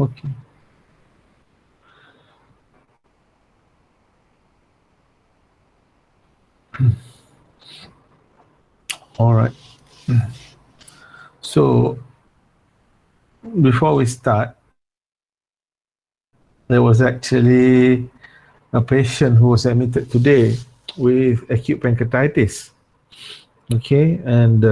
Okay. All right. So before we start, there was actually a patient who was admitted today with acute pancreatitis. Okay, and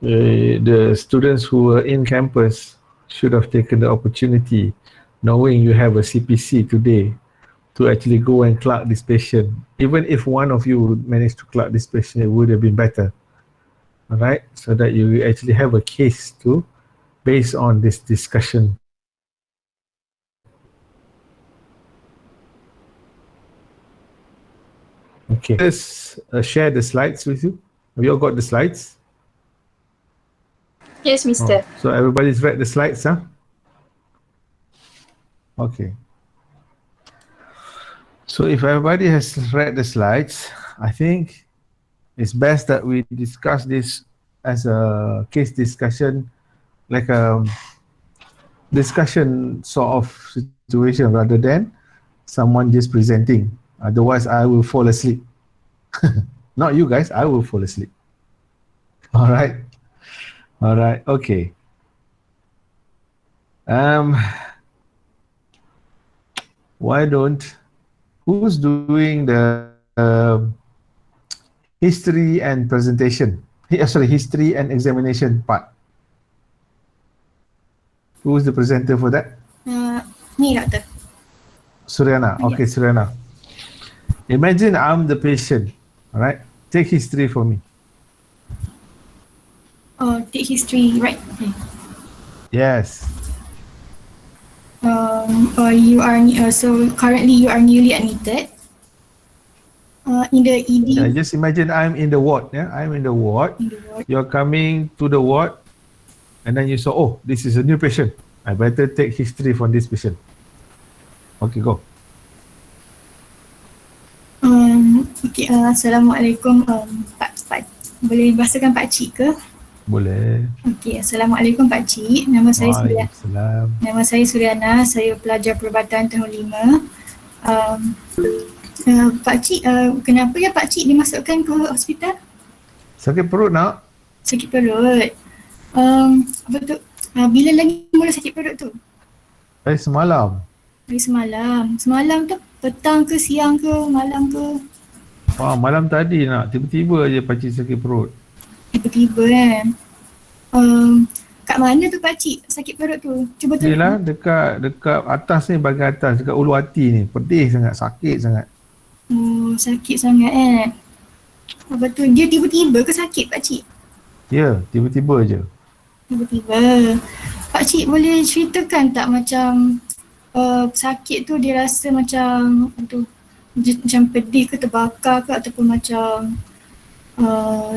the students who were in campus should have taken the opportunity, knowing you have a CPC today, to actually go and clerk this patient. Even if one of you would manage to clerk this patient, it would have been better. All right, so that you actually have a case to based on this discussion. Okay, let's share the slides with you. Have you all got the slides? Yes, Mister. So everybody's read the slides, huh? Okay. So if everybody has read the slides, I think it's best that we discuss this as a case discussion, like a discussion sort of situation rather than someone just presenting. Otherwise, I will fall asleep. Not you guys, I will fall asleep. All right. All right. Okay. Why don't, who's doing the history and presentation? Sorry, history and examination part. Who is the presenter for that? Me, Doctor. Suryana. Okay, Suryana. Imagine I'm the patient. All right. Take history for me. Take history, right? Okay. Yes. You are so currently you are newly admitted. In the ED. Yeah, just imagine I'm in the ward. Yeah, I'm in the ward. You're coming to the ward, and then you saw, oh, this is a new patient. I better take history from this patient. Okay, go. Okay, Assalamualaikum Pak. Boleh bahasakan Pak Cik ke? Boleh. Okay, Assalamualaikum Pak Cik. Nama saya Suryana. Waalaikumsalam. Nama saya Suryana. Saya pelajar perubatan tahun 5. Pak Cik, kenapa ya Pak Cik dimasukkan ke hospital? Sakit perut nak? Sakit perut. Apa tu? Bila lagi mula sakit perut tu? Dari semalam. Hari semalam. Semalam tu petang ke siang ke malam ke? Malam tadi nak. Tiba-tiba je pakcik sakit perut. Tiba-tiba kan. Kat mana tu Pakcik sakit perut tu? Cuba tu. Yelah, dekat atas ni, bahagian atas, dekat ulu hati ni. Pedih sangat, sakit sangat. Sakit sangat kan. Apa tu? Dia tiba-tiba ke sakit Pakcik? Ya, tiba-tiba je. Tiba-tiba. Pakcik boleh ceritakan tak macam sakit tu dia rasa macam macam pedih ke, terbakar ke, ataupun macam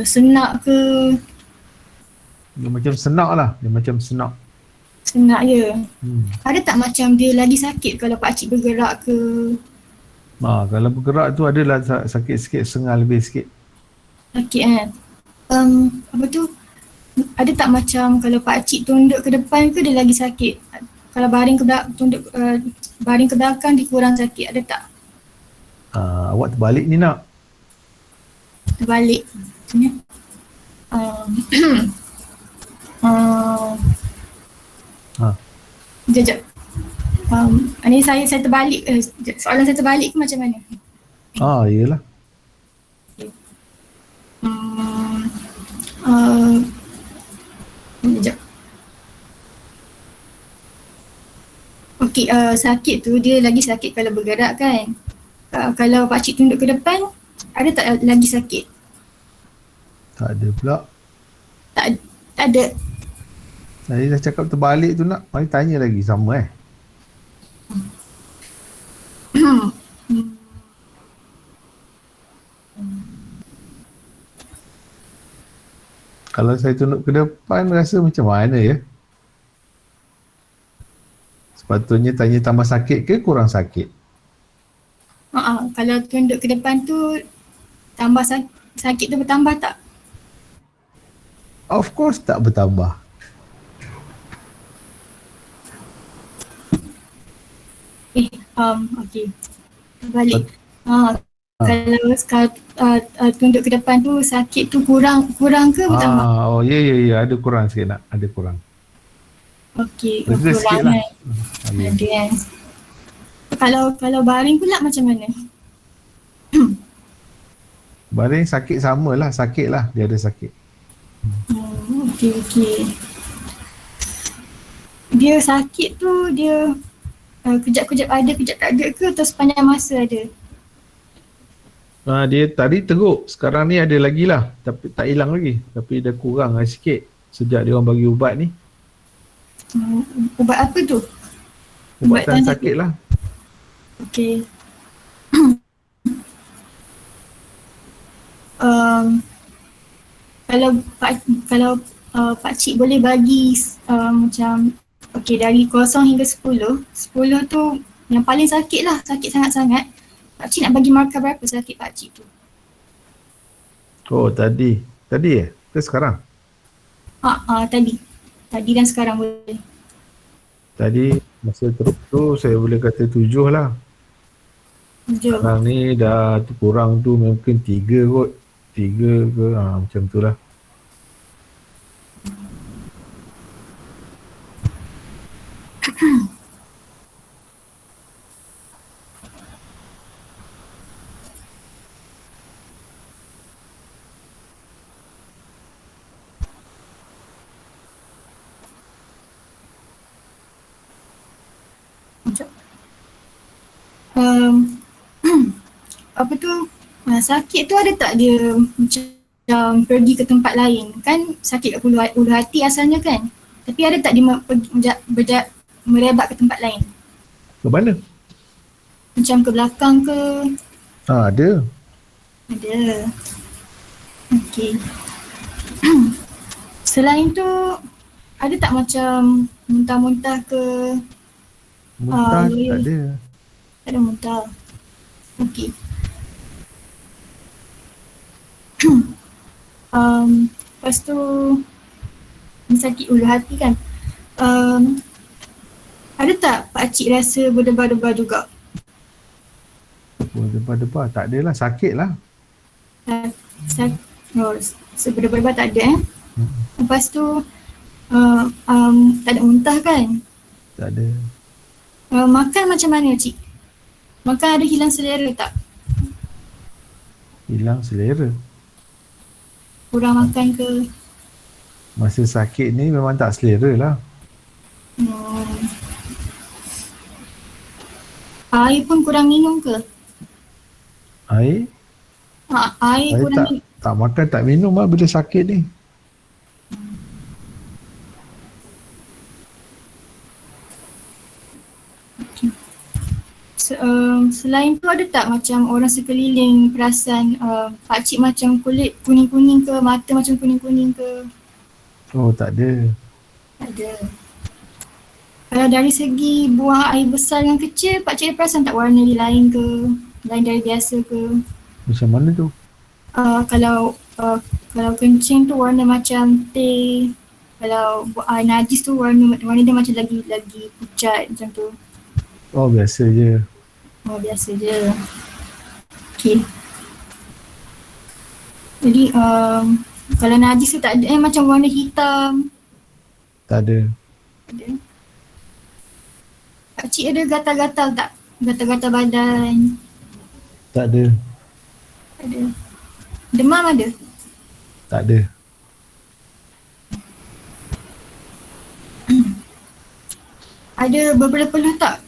senak ke? Dia macam senak lah. Dia macam senak. Senak ya. Ada tak macam dia lagi sakit kalau Pakcik bergerak ke? Kalau bergerak tu adalah sakit sikit, sengal lebih sikit. Sakit kan? Apa tu? Ada tak macam kalau Pakcik tunduk ke depan ke dia lagi sakit? Kalau baring ke belakang, baring ke belakang dia kurang sakit, ada tak? Awak terbalik ni nak? Terbalik. Macam Sekejap. Ini saya terbalik. Soalan saya terbalik ke macam mana? Yelah. Sekejap. Okey, sakit tu dia lagi sakit kalau bergerak kan? Kalau Pakcik tunduk ke depan, ada tak lagi sakit? Tak ada pula. Tak ada. Saya dah cakap terbalik tu nak. Mari tanya lagi sama Kalau saya tunduk ke depan rasa macam mana ya? Sepatutnya tanya tambah sakit ke kurang sakit? Kalau tunduk ke depan tu tambah sakit tu bertambah tak? Of course tak bertambah. Okay. Balik. But, ah, Kalau tunduk ke depan tu sakit tu kurang ke bertambah? oh ya, ada kurang sikit nak, ada kurang. Okey, Reda sikit kurang lah. kan. Ya. Ada kan. Kalau baring pula macam mana? Baring sakit sama lah, sakit lah, dia ada sakit. Okey. Dia sakit tu dia kejap-kejap ada, kejap tak ada ke atau sepanjang masa ada? Dia tadi teruk, sekarang ni ada lagi lah, tapi tak hilang lagi, tapi dah kurang lah sikit sejak dia orang bagi ubat ni. Ubat apa tu? Ubatan sakit lah. Okey. um, kalau Pak Cik boleh bagi macam dari 0 hingga 10 tu yang paling sakit lah, sakit sangat-sangat. Pak Cik nak bagi markah berapa sakit Pak Cik tu? Oh tadi ke sekarang? Tadi dan sekarang boleh. Tadi masa teruk tu saya boleh kata 7 lah. Sekarang ni dah kurang tu mungkin 3 kot, 3 ke macam tu lah. Apa tu sakit tu ada tak dia macam pergi ke tempat lain? Kan sakit kat ulu hati asalnya kan, tapi ada tak dia merebak ke tempat lain? Ke mana? Macam ke belakang ke? Ada. Okey. Selain tu ada tak macam muntah-muntah ke? Muntah tak ada. Tak ada muntah. Okey. Lepas tu sakit ulu hati kan. Ada tak Pak Cik rasa berdebar-debar juga? Berdebar-debar tak ada lah, sakit lah. Berdebar-debar tak ada Lepas tu tak ada muntah kan? Tak ada. Makan macam mana Cik? Makan ada hilang selera tak? Hilang selera. Kurang makan ke? Masa sakit ni memang tak selera lah. Air pun kurang minum ke? Air? Air kurang minum. Tak makan tak minum lah bila sakit ni. Selain tu ada tak macam orang sekeliling perasan Pak Cik macam kulit kuning-kuning ke, mata macam kuning-kuning ke? Oh tak ada. Tak ada. Kalau dari segi buang air besar dengan kecil, Pak Cik ada perasan tak warna dia lain ke? Lain dari biasa ke? Macam mana tu? Kalau kencing tu warna macam teh. Kalau buang air najis tu warna dia macam lagi pucat macam tu. Oh biasa je. Biasa je. Okay. Jadi kalau najis tu tak ada macam warna hitam. Tak ada. Ada. Pak Cik ada gatal-gatal tak? Gatal-gatal badan? Tak ada. Tak ada. Demam ada? Tak ada. Ada berpeluh-peluh tak?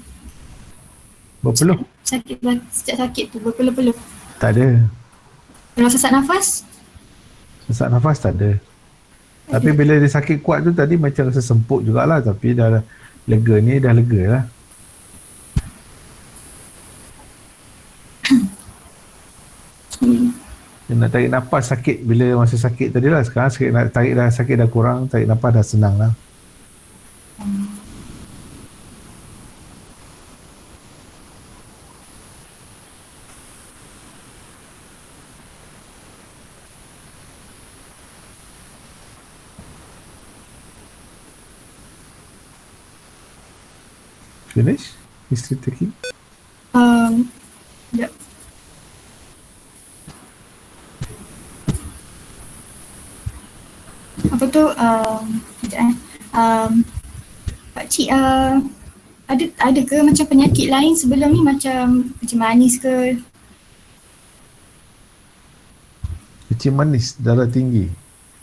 Berpeluh? Sejak sakit tu berpeluh-peluh? Tak ada. Kalau sesak nafas? Sesak nafas tak ada. Tapi bila dia sakit kuat tu tadi macam rasa semput jugalah, tapi dah lega ni, dah lega lah. Dia nak tarik nafas sakit bila masa sakit tadi lah. Sekarang sakit dah kurang, tarik nafas dah senang lah. Finish? history taking? Sekejap. Apa tu? Sekejap Pakcik, ada ke macam penyakit lain sebelum ni macam manis ke? Kencing manis, darah tinggi.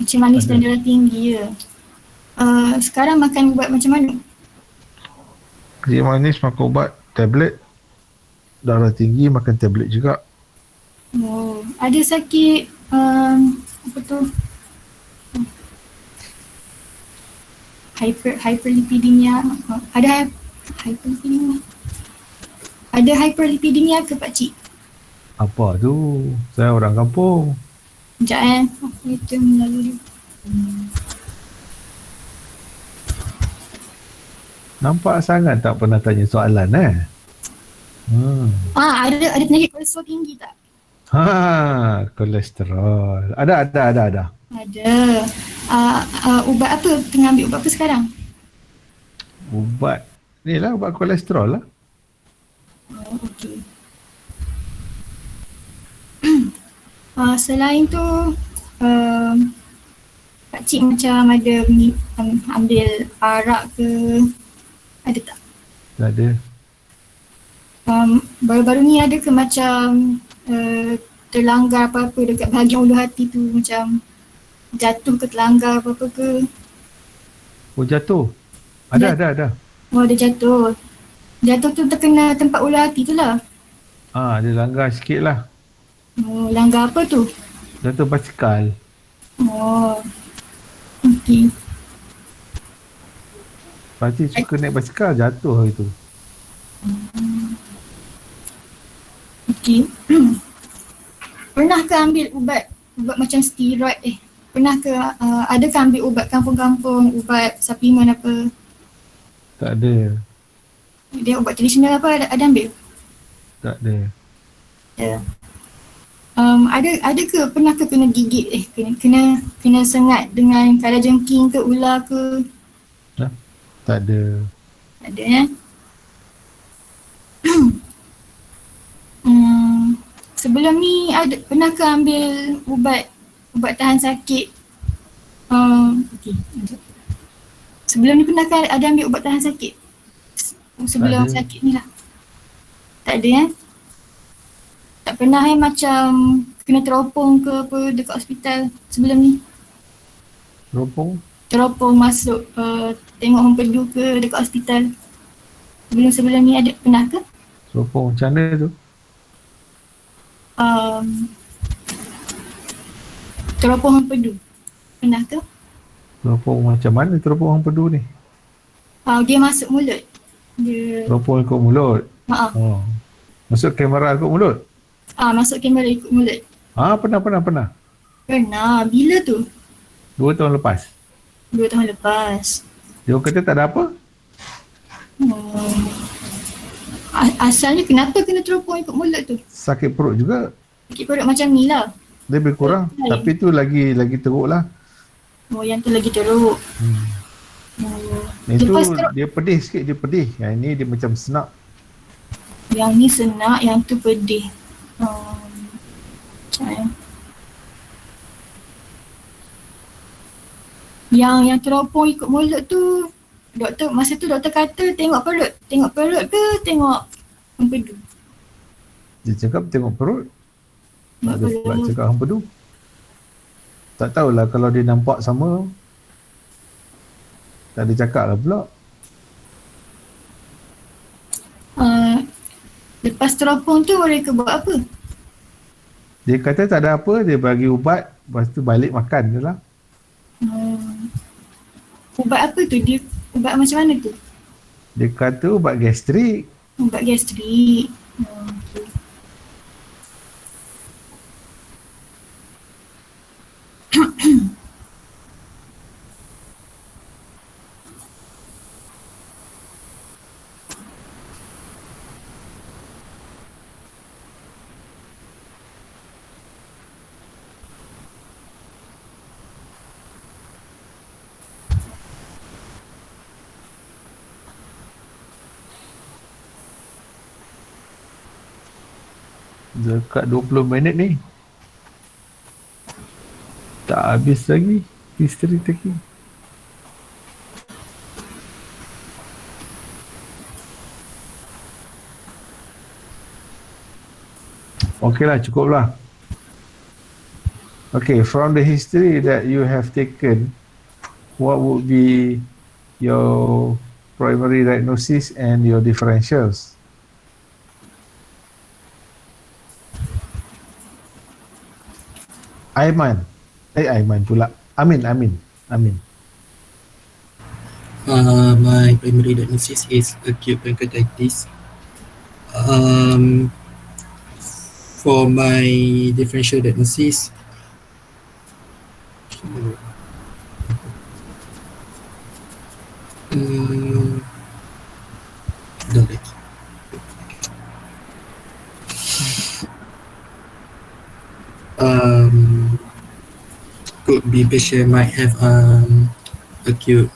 Kencing manis Ada. dan darah tinggi ya. Sekarang makan ubat macam mana? Kencing manis makan ubat, tablet. Darah tinggi makan tablet juga. Oh, ada sakit apa tu? Hyperlipidemia. Ada hyperlipidemia. Ada hyperlipidemia ke pakcik? Apa tu? Saya orang kampung. Sekejap itu melalui. Nampak sangat tak pernah tanya soalan Ada penyakit kolesterol tinggi tak? Kolesterol. Ada. Ada. Ubat apa? Tengah ambil ubat apa sekarang? Ubat. Ni lah ubat kolesterol lah. Oh, okey. Selain tu, pakcik macam ada ambil arak ke? Ada tak? Tak ada. Baru-baru ni ada ke macam terlanggar apa-apa dekat bahagian ulu hati tu, macam jatuh ke terlanggar apa-apa ke? Oh, jatuh. Ada. Oh, ada jatuh. Jatuh tu terkena tempat ulu hati tu lah. Dia langgar sikit lah. Oh, langgar apa tu? Jatuh basikal. Oh, okey. Pakcik suka naik basikal, jatuh hari tu. Okey. Pernah ke ambil ubat macam steroid Pernah ke ada ke ambil ubat kampung-kampung, ubat suplemen apa? Tak ada. Dia ubat tradisional apa ada ambil? Tak ada. Ya. Ada ke pernah ke kena gigit kena sengat dengan kalajengking ke ular ke? Tak ada. Tak ada ya. Sebelum ni pernah ke ambil ubat tahan sakit? Okey. Sebelum ni pernah ke ada ambil ubat tahan sakit? Sebelum sakit ni lah. Tak ada ya? Tak pernah macam kena teropong ke apa dekat hospital sebelum ni? Teropong masuk tengok hempedu ke dekat hospital? Sebelum ni ada pernah ke? Teropong macam mana tu? Teropong hempedu. Pernah ke? Teropong macam mana teropong hempedu ni? Dia masuk mulut. Teropong ikut mulut? Masuk kamera ikut mulut? Masuk kamera ikut mulut. Pernah. Pernah. Bila tu? 2 tahun lepas. 2 tahun lepas. Dia kata tak ada apa? Asalnya kenapa kena teropong ikut mulut tu? Sakit perut juga. Sakit perut macam ni lah. Lebih kurang. Tapi tu lagi teruk lah. Oh, yang tu lagi teruk. Itu dia pedih sikit, Yang ni dia macam senak. Yang ni senak, yang tu pedih. Yang teropong ikut mulut tu, masa tu doktor kata tengok perut ke tengok hempedu? Dia cakap tengok perut. Dia pula cakap hempedu. Tak tahulah kalau dia nampak sama. Tak ada cakap lah pula. Lepas teropong tu mereka buat apa? Dia kata tak ada apa, dia bagi ubat, lepas tu balik makan je lah. Ubat apa tu? Ubat macam mana tu? Dia kata ubat gastrik. Ubat gastrik. Okay. Dekat 20 minit ni. Tak habis lagi history taking. Okey lah, cukup lah. Okay, from the history that you have taken, what would be your primary diagnosis and your differentials? Aiman pula. Amin. My primary diagnosis is acute pancreatitis. For my differential diagnosis, don't like. Could be patient might have acute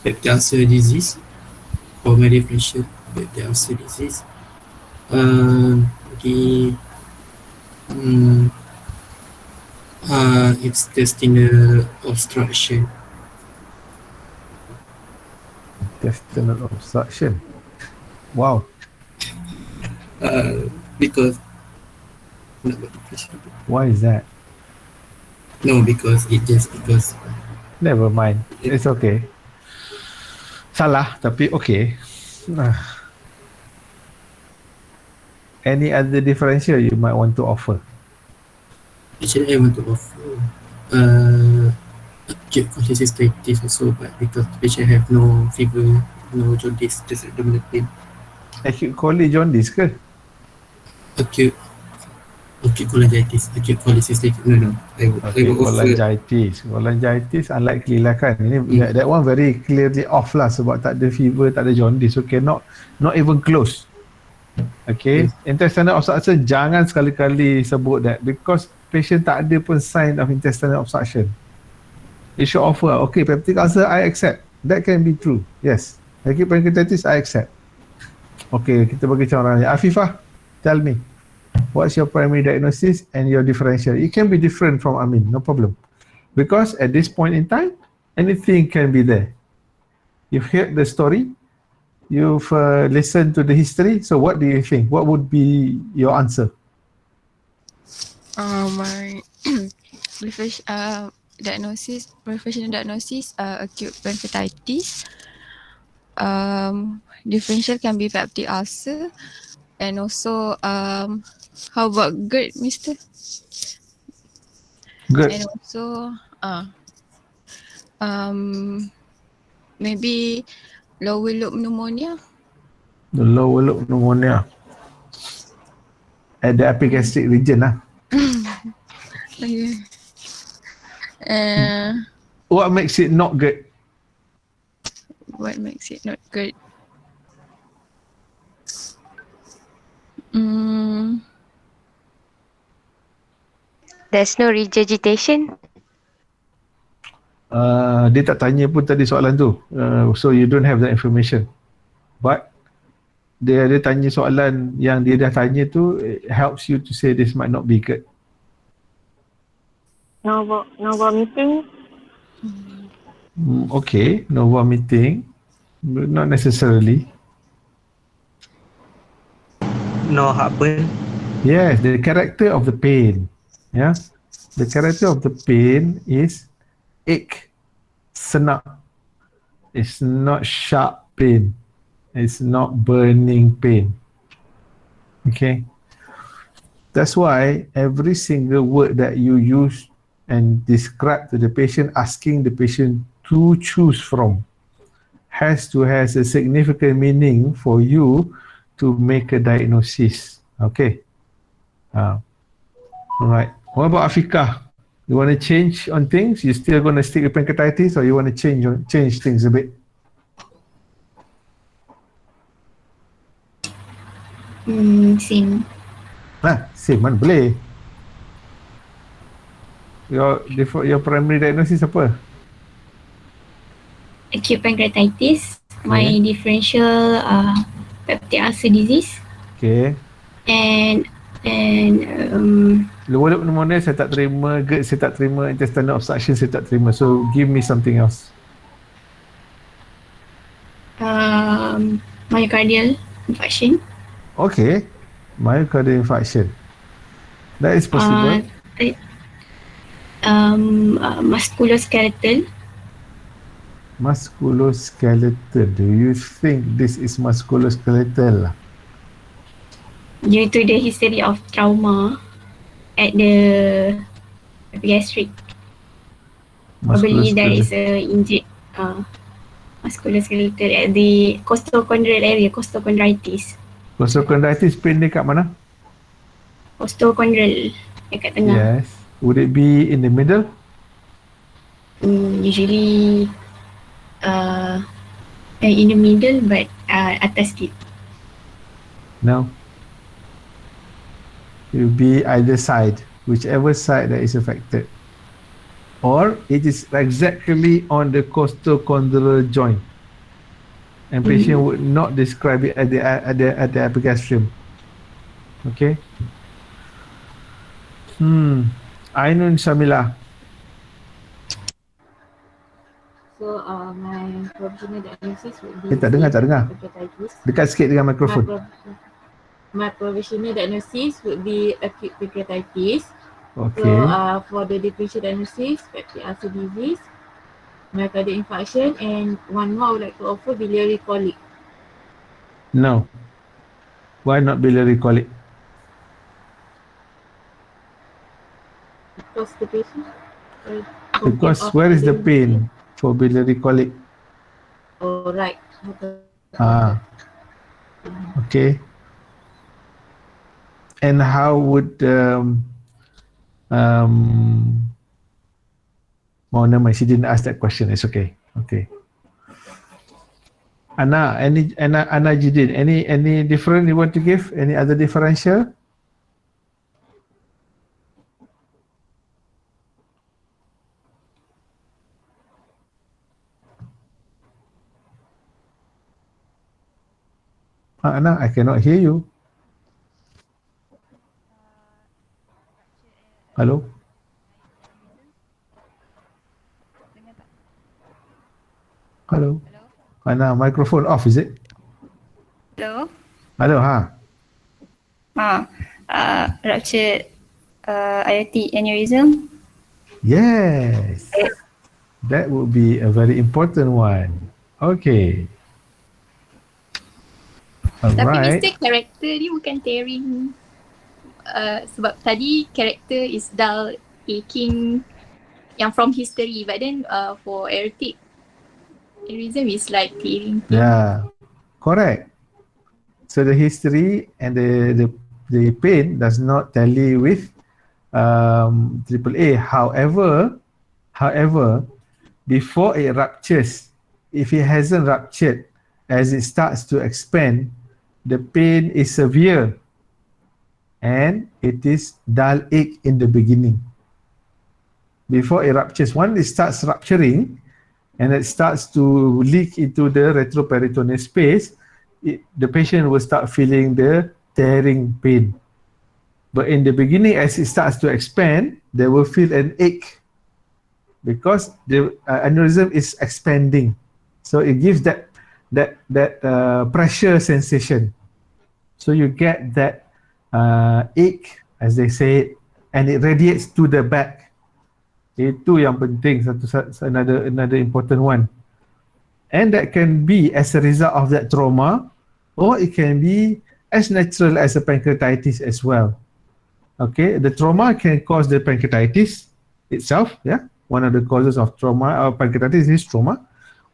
peptic ulcer disease for my differential peptic ulcer disease. It's intestinal obstruction. Intestinal obstruction. Wow. Because Why is that? no, because Never mind. It's okay. Salah, tapi okay. Any other differential you might want to offer? actually I want to offer acute cholecystitis also, but because the patient have no fever, no jaundice, just abdominal pain. Acute coli jaundice ke? Acute cholecystitis, acute cholecystitis. No. I will offer Cholangitis unlikely lah kan. Ini that one very clearly off lah sebab tak ada fever, tak ada jaundice. So cannot, not even close. Okay, intestinal obstruction jangan sekali-kali sebut that because patient tak ada pun sign of intestinal obstruction. You should offer, okay, peptic ulcer I accept. That can be true. Yes. Acute pancreatitis I accept. Okay, kita bagi macam orang lain. Afifah, tell me. What's your primary diagnosis and your differential? It can be different from Amin, no problem. Because at this point in time, anything can be there. You've heard the story, you've listened to the history, so what do you think? What would be your answer? My professional diagnosis, acute pancreatitis. Differential can be peptic ulcer, and also how about GERD, Mister? Good. And also maybe lower lobe pneumonia. The lower lobe pneumonia at the epigastric region lah. Okay. What makes it not good? What makes it not good? There's no regurgitation. Dia tak tanya pun tadi soalan tu, so you don't have that information. But dia tanya soalan yang dia dah tanya tu, it helps you to say this might not be good. No vomiting. Okay, no vomiting, but not necessarily. No heartburn. Yes, the character of the pain. Yeah, the character of the pain is ache, senak. It's not sharp pain. It's not burning pain. Okay. That's why every single word that you use and describe to the patient, asking the patient to choose from, has to has a significant meaning for you to make a diagnosis. Okay. Alright. What about Afikah? You want to change on things? You still going to stick with pancreatitis, or you want to change things a bit? Same. Same mana boleh. Your primary diagnosis apa? acute pancreatitis, my differential peptic ulcer disease, Okay. and Lower pneumonia saya tak terima, GERD saya tak terima, intestinal obstruction saya tak terima. So give me something else. myocardial infarction. Okay. Myocardial infarction. That is possible. Musculoskeletal. Musculoskeletal. Do you think this is musculoskeletal? Due to the history of trauma at the gastric, probably there is a injured musculoskeletal at the costochondral area, costochondritis. Costochondritis pain dia kat mana? Costochondral dekat tengah. Yes. Would it be in the middle? Usually in the middle, but atas sikit. No. It will be either side, whichever side that is affected. Or it is exactly on the costochondral joint. And patient would not describe it at the epigastrium. Okay. Ainun Shamila. So my provisional diagnosis would be Tak dengar. pancreatitis. Dekat sikit dengan mikrofon. My provisional diagnosis would be acute pancreatitis. Okay. So for the differential diagnosis, peptic ulcer disease, myocardial infarction, and one more I would like to offer biliary colic. No. Why not biliary colic? Because the patient. Because where is the pain for biliary colic? Oh, right. Okay. And how would never mind, she didn't ask that question. It's okay. Okay. Anna Jidin, any different you want to give? Any other differential? Anna, I cannot hear you. Hello? Hello? Anna, microphone off, is it? Hello? Hello, Ruptured aortic aneurysm. Yes. That would be a very important one. Okay. Tapi Alright. mistake karakter dia bukan tearing. Sebab tadi karakter is dull, aching yang from history, but then for aortic aneurysm is like tearing. Yeah, correct. So the history and the pain does not tally with AAA. However, before it ruptures, if it hasn't ruptured, as it starts to expand, the pain is severe and it is dull ache in the beginning. Before it ruptures, once it starts rupturing and it starts to leak into the retroperitoneal space, the patient will start feeling the tearing pain. But in the beginning, as it starts to expand, they will feel an ache because the aneurysm is expanding. So it gives that pressure sensation. So you get that ache, as they say, and it radiates to the back. Itu yang penting, another important one. And that can be as a result of that trauma, or it can be as natural as a pancreatitis as well. Okay, the trauma can cause the pancreatitis itself, yeah. One of the causes of trauma or pancreatitis is trauma,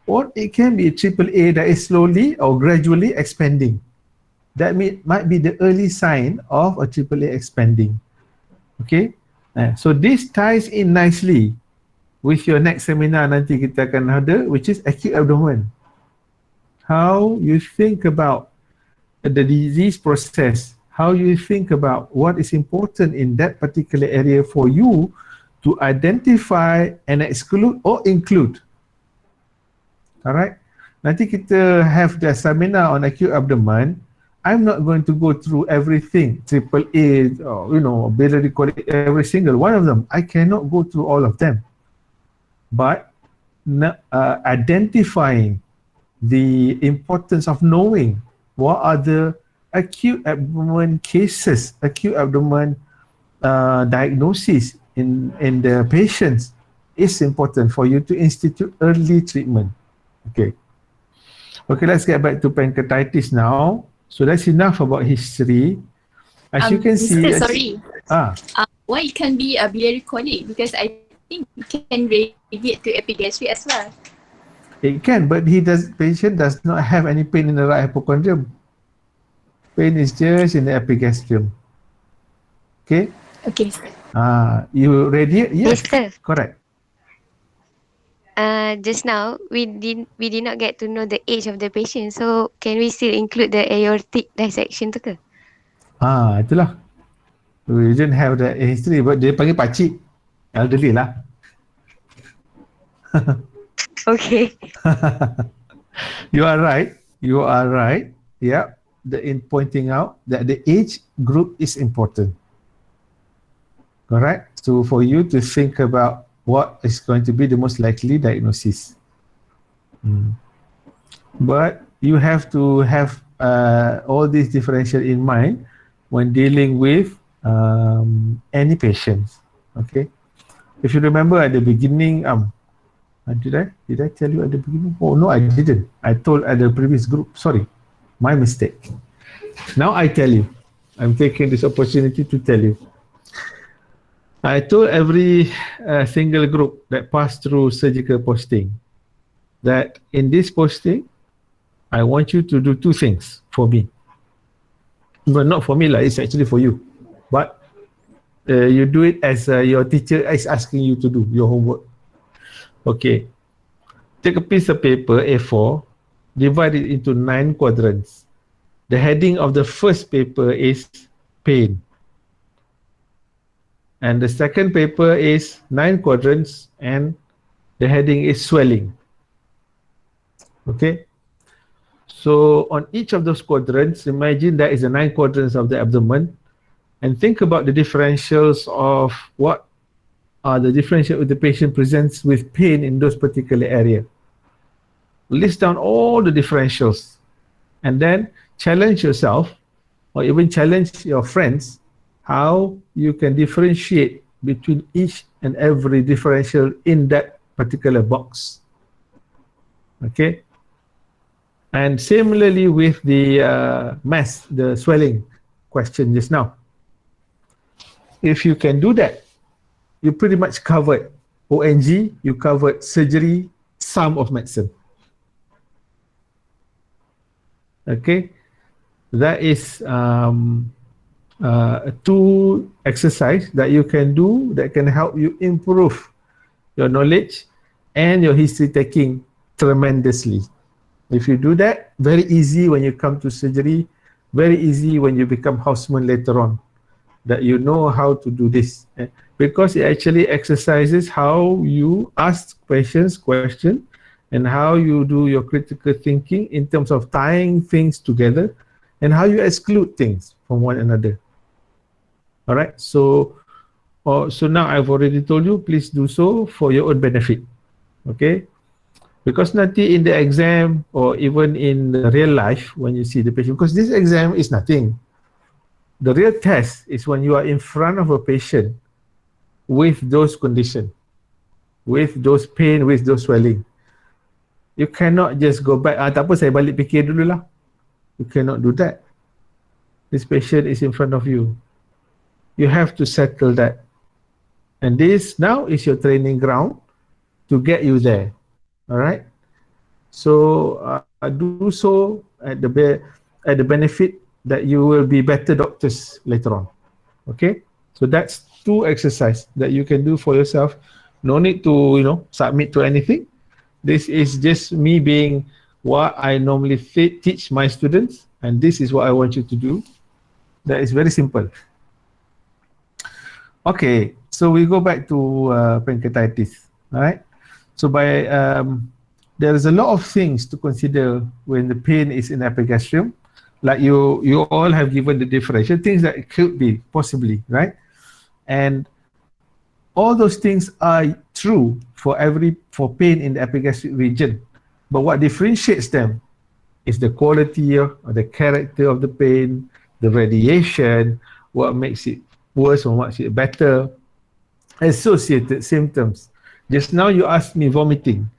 or it can be AAA that is slowly or gradually expanding. That might be the early sign of a AAA expanding. Okay, so this ties in nicely with your next seminar nanti kita akan ada, which is acute abdomen. How you think about the disease process, how you think about what is important in that particular area for you to identify and exclude or include Alright. Nanti kita have the seminar on acute abdomen. I'm not going to go through everything, triple A, or, biliary colic, every single one of them. I cannot go through all of them. But identifying the importance of knowing what are the acute abdomen cases, acute abdomen diagnosis in the patients is important for you to institute early treatment. Okay, let's get back to pancreatitis now. So that's enough about history. As you can see, Mr. Sorry. Why it can be a biliary colic? Because I think it can radiate to epigastric as well. It can, but patient does not have any pain in the right hypochondrium. Pain is just in the epigastrium. Okay? Okay. You radiate? Yes, Mister. correct. Just now we did not get to know the age of the patient, so can we still include the aortic dissection tu ke? Itulah. We didn't have the history, but dia panggil pakcik. Elderly lah. Okay. You are right. Yeah. In pointing out that the age group is important. Correct? So for you to think about what is going to be the most likely diagnosis. But you have to have all these differential in mind when dealing with any patients. Okay? If you remember at the beginning, did I tell you at the beginning? Oh no, I didn't. I told at the previous group. Sorry, my mistake. Now I tell you. I'm taking this opportunity to tell you. I told every single group that passed through surgical posting that in this posting, I want you to do two things for me. But not for me, it's actually for you. But you do it as your teacher is asking you to do your homework. Okay. Take a piece of paper, A4, divide it into 9 quadrants. The heading of the first paper is pain. And the second paper is 9 quadrants and the heading is swelling. Okay. So on each of those quadrants, imagine that is the 9 quadrants of the abdomen and think about the differentials of what are the differential the patient presents with pain in those particular area. List down all the differentials and then challenge yourself or even challenge your friends how you can differentiate between each and every differential in that particular box. Okay. And similarly with the mass, the swelling question just now. If you can do that, you pretty much covered ONG, you covered surgery, some of medicine. Okay. That is two exercise that you can do that can help you improve your knowledge and your history taking tremendously. If you do that, very easy when you come to surgery, very easy when you become houseman later on, that you know how to do this. Because it actually exercises how you ask questions and how you do your critical thinking in terms of tying things together and how you exclude things from one another. All right, so now I've already told you, please do so for your own benefit. Okay, because nanti in the exam or even in the real life when you see the patient, because this exam is nothing. The real test is when you are in front of a patient with those conditions, with those pain, with those swelling. You cannot just go back, tak apa saya balik fikir dulu lah. You cannot do that. This patient is in front of you. You have to settle that. And this now is your training ground to get you there. All right. So do so at the benefit that you will be better doctors later on. Okay. So that's two exercise that you can do for yourself. No need to submit to anything. This is just me being what I normally teach my students, and this is what I want you to do. That is very simple. Okay, so we go back to pancreatitis. All right. So by there is a lot of things to consider when the pain is in epigastrium. Like you all have given the differential things that it could be possibly, right? And all those things are true for pain in the epigastric region. But what differentiates them is the quality or the character of the pain, the radiation, what makes it worse or makes it better, associated symptoms. Just now you asked me vomiting,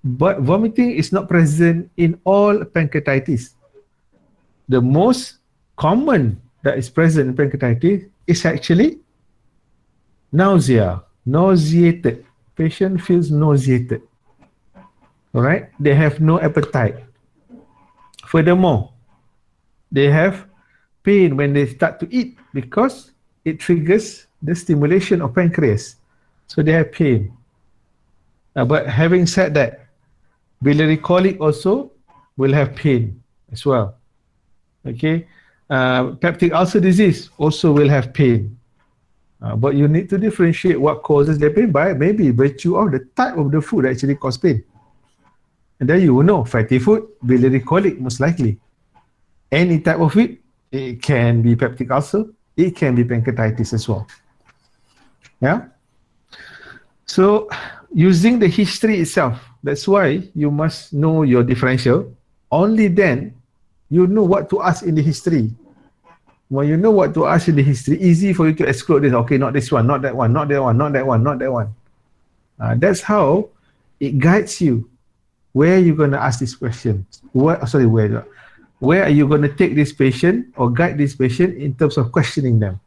but vomiting is not present in all pancreatitis. The most common that is present in pancreatitis is actually nausea, nauseated. Patient feels nauseated. All right, they have no appetite. Furthermore, they have pain when they start to eat because it triggers the stimulation of pancreas. So they have pain. But having said that, biliary colic also will have pain as well. Okay, peptic ulcer disease also will have pain. But you need to differentiate what causes the pain by maybe virtue of the type of the food that actually cause pain. And then you will know, fatty food, biliary colic most likely. Any type of it can be peptic ulcer, it can be pancreatitis as well. Yeah. So using the history itself, that's why you must know your differential. Only then you know what to ask in the history. When you know what to ask in the history, easy for you to exclude this. Okay, not this one, not that one, not that one, not that one, not that one. That's how it guides you. Where are you going to ask this question? Where are you going to take this patient or guide this patient in terms of questioning them?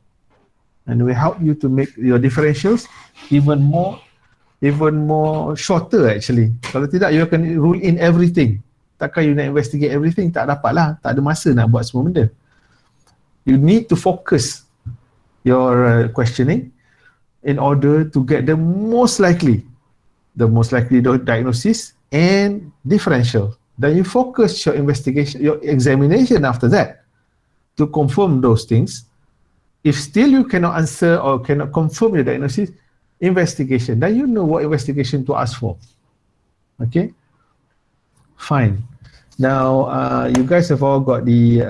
And we help you to make your differentials even more shorter actually. Kalau tidak, you akan rule in everything. Takkan you nak investigate everything, tak dapat lah, tak ada masa nak buat semua benda. You need to focus your questioning in order to get the most likely diagnosis and differential. Then you focus your investigation, your examination after that to confirm those things. If still you cannot answer or cannot confirm your diagnosis, investigation. Then you know what investigation to ask for. Okay, fine. Now you guys have all got the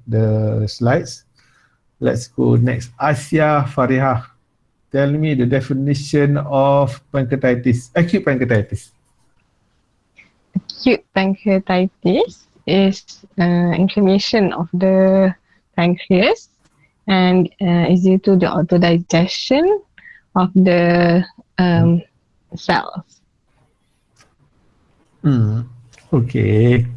the slides. Let's go next. Asia Farihah, tell me the definition of pancreatitis, acute pancreatitis. Acute pancreatitis is inflammation of the pancreas and is due to the autodigestion of the cells. Okay.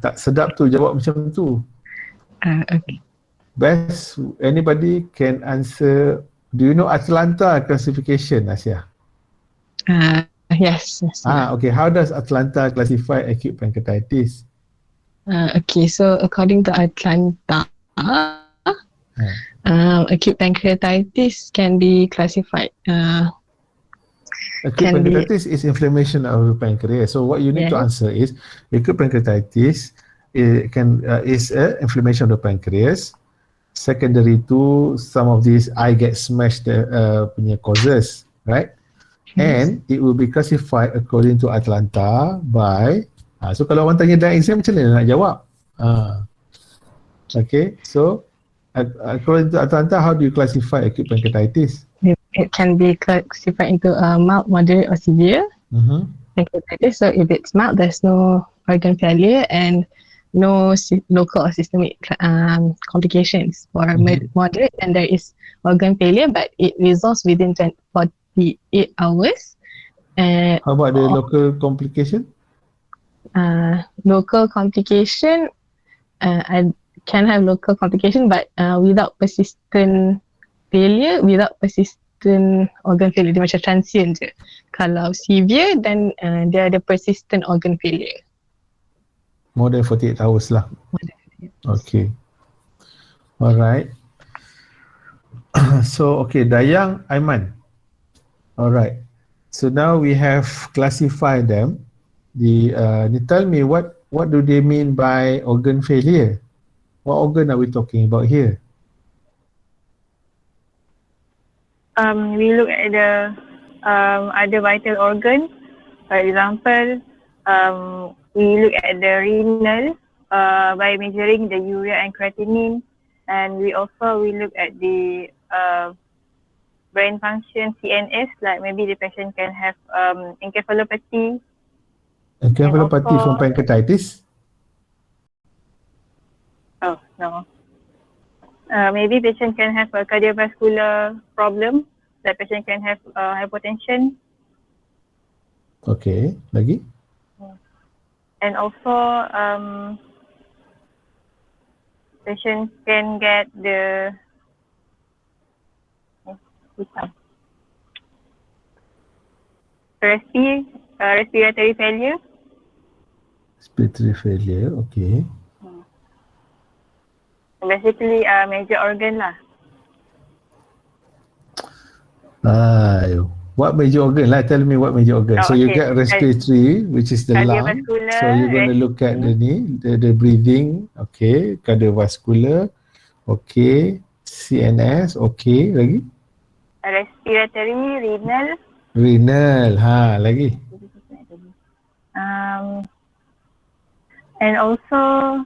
Tak sedap tu jawab macam tu. Okay. Best, anybody can answer. Do you know Atlanta classification, Asia? Yes. Okay. How does Atlanta classify acute pancreatitis? Okay, so according to Atlanta, acute pancreatitis can be classified. Acute pancreatitis is inflammation of the pancreas. So what you need to answer is acute pancreatitis is inflammation of the pancreas. Secondary to some of these eye get smashed punya causes, right? And it will be classified according to Atlanta by so kalau orang tanya dalam exam macam mana nak jawab? Okay, so according to Atlanta, how do you classify acute pancreatitis? It can be classified into mild, moderate, or severe pancreatitis. So if it's mild, there's no organ failure and no local or systemic complications. For moderate, and there is organ failure, but it resolves within 48 hours. How about the local complication? Local complication, I can have local complication, but without persistent failure, without persistent organ failure, dia macam transient je. Kalau severe, then dia ada persistent organ failure. More than 48 hours lah. Okay. Alright. So, okay, Dayang, Aiman. Alright. So now we have classified them. Tell me what do they mean by organ failure? What organ are we talking about here? We look at the other vital organs For example, we look at the renal by measuring the urea and creatinine, and we look at the brain function CNS, like maybe the patient can have encephalopathy. Encephalopathy from pancreatitis? Oh, no. Maybe patient can have a cardiovascular problem, the patient can have hypertension. Okay, lagi? And also, patient can get the respiratory failure. Respiratory failure, okay. Basically, major organ lah. What major organ lah? Tell me what major organ. So you get respiratory, which is the lung. So you're going to look at the breathing. Okay, cardiovascular. Okay, CNS. Okay, lagi? Respiratory, renal. Renal, lagi? And also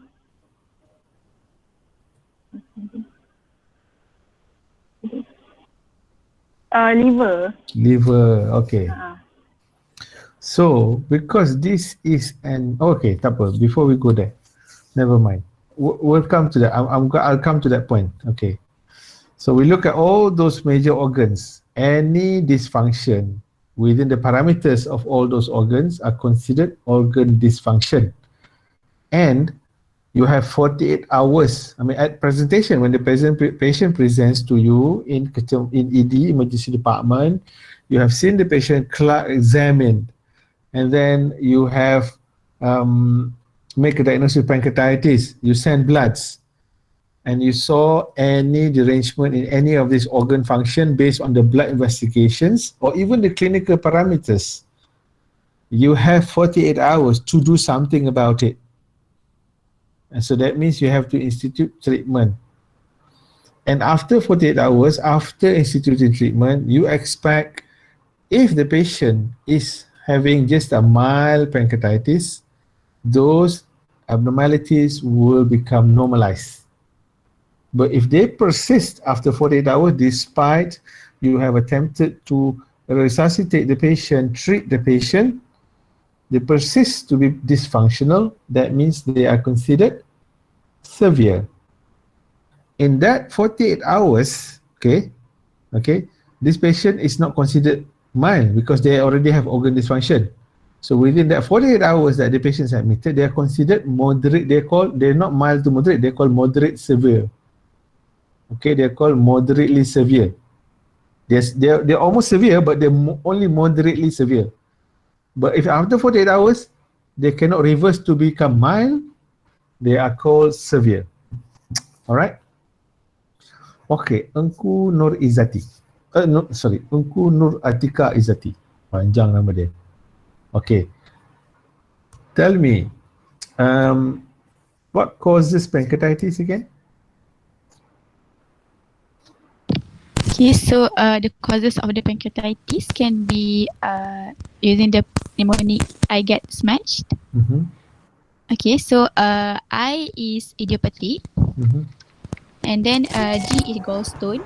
liver. Liver, okay. So, because this is okay, tak apa, before we go there, never mind. We'll come to that. I'll come to that point. Okay. So we look at all those major organs. Any dysfunction within the parameters of all those organs are considered organ dysfunction. And you have 48 hours. I mean, at presentation, when the patient presents to you in ED, emergency department, you have seen the patient examined, and then you have make a diagnosis of pancreatitis. You send bloods, and you saw any derangement in any of these organ function based on the blood investigations or even the clinical parameters. You have 48 hours to do something about it. And so that means you have to institute treatment. And after 48 hours, after instituting treatment, you expect, if the patient is having just a mild pancreatitis, those abnormalities will become normalized. But if they persist after 48 hours, despite you have attempted to resuscitate the patient, treat the patient, they persist to be dysfunctional, that means they are considered severe. In that 48 hours, this patient is not considered mild because they already have organ dysfunction. So within that 48 hours that the patient is admitted, they are considered moderate. They're not mild to moderate, they're called moderate severe. Okay, they're called moderately severe. They're almost severe, but they're only moderately severe. But if after 48 hours, they cannot reverse to become mild, they are called severe. Alright? Okay, Engku Nur Izzati. Engku Nur Atika Izzati. Panjang nama dia. Okay. Tell me, what causes pancreatitis again? Okay, so the causes of the pancreatitis can be using the mnemonic I get smashed. Okay, so I is idiopathic, and then G is gallstone,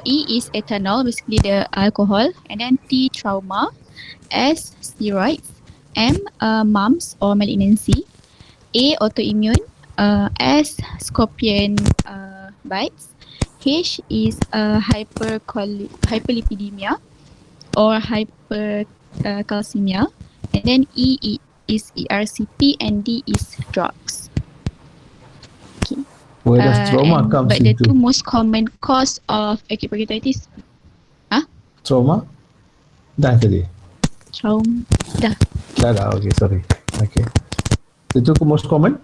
E is ethanol, basically the alcohol, and then T trauma, S steroids, M mumps or malignancy, A autoimmune, S scorpion bites, H is hyperlipidemia or hypercalcemia, and then E is ERCP, and D is drugs. Okay. Where does trauma come but into? the two most common cause of acute pancreatitis. Trauma? Dah tadi? Trauma. Dah. Dah, okay, sorry. Okay. The two most common?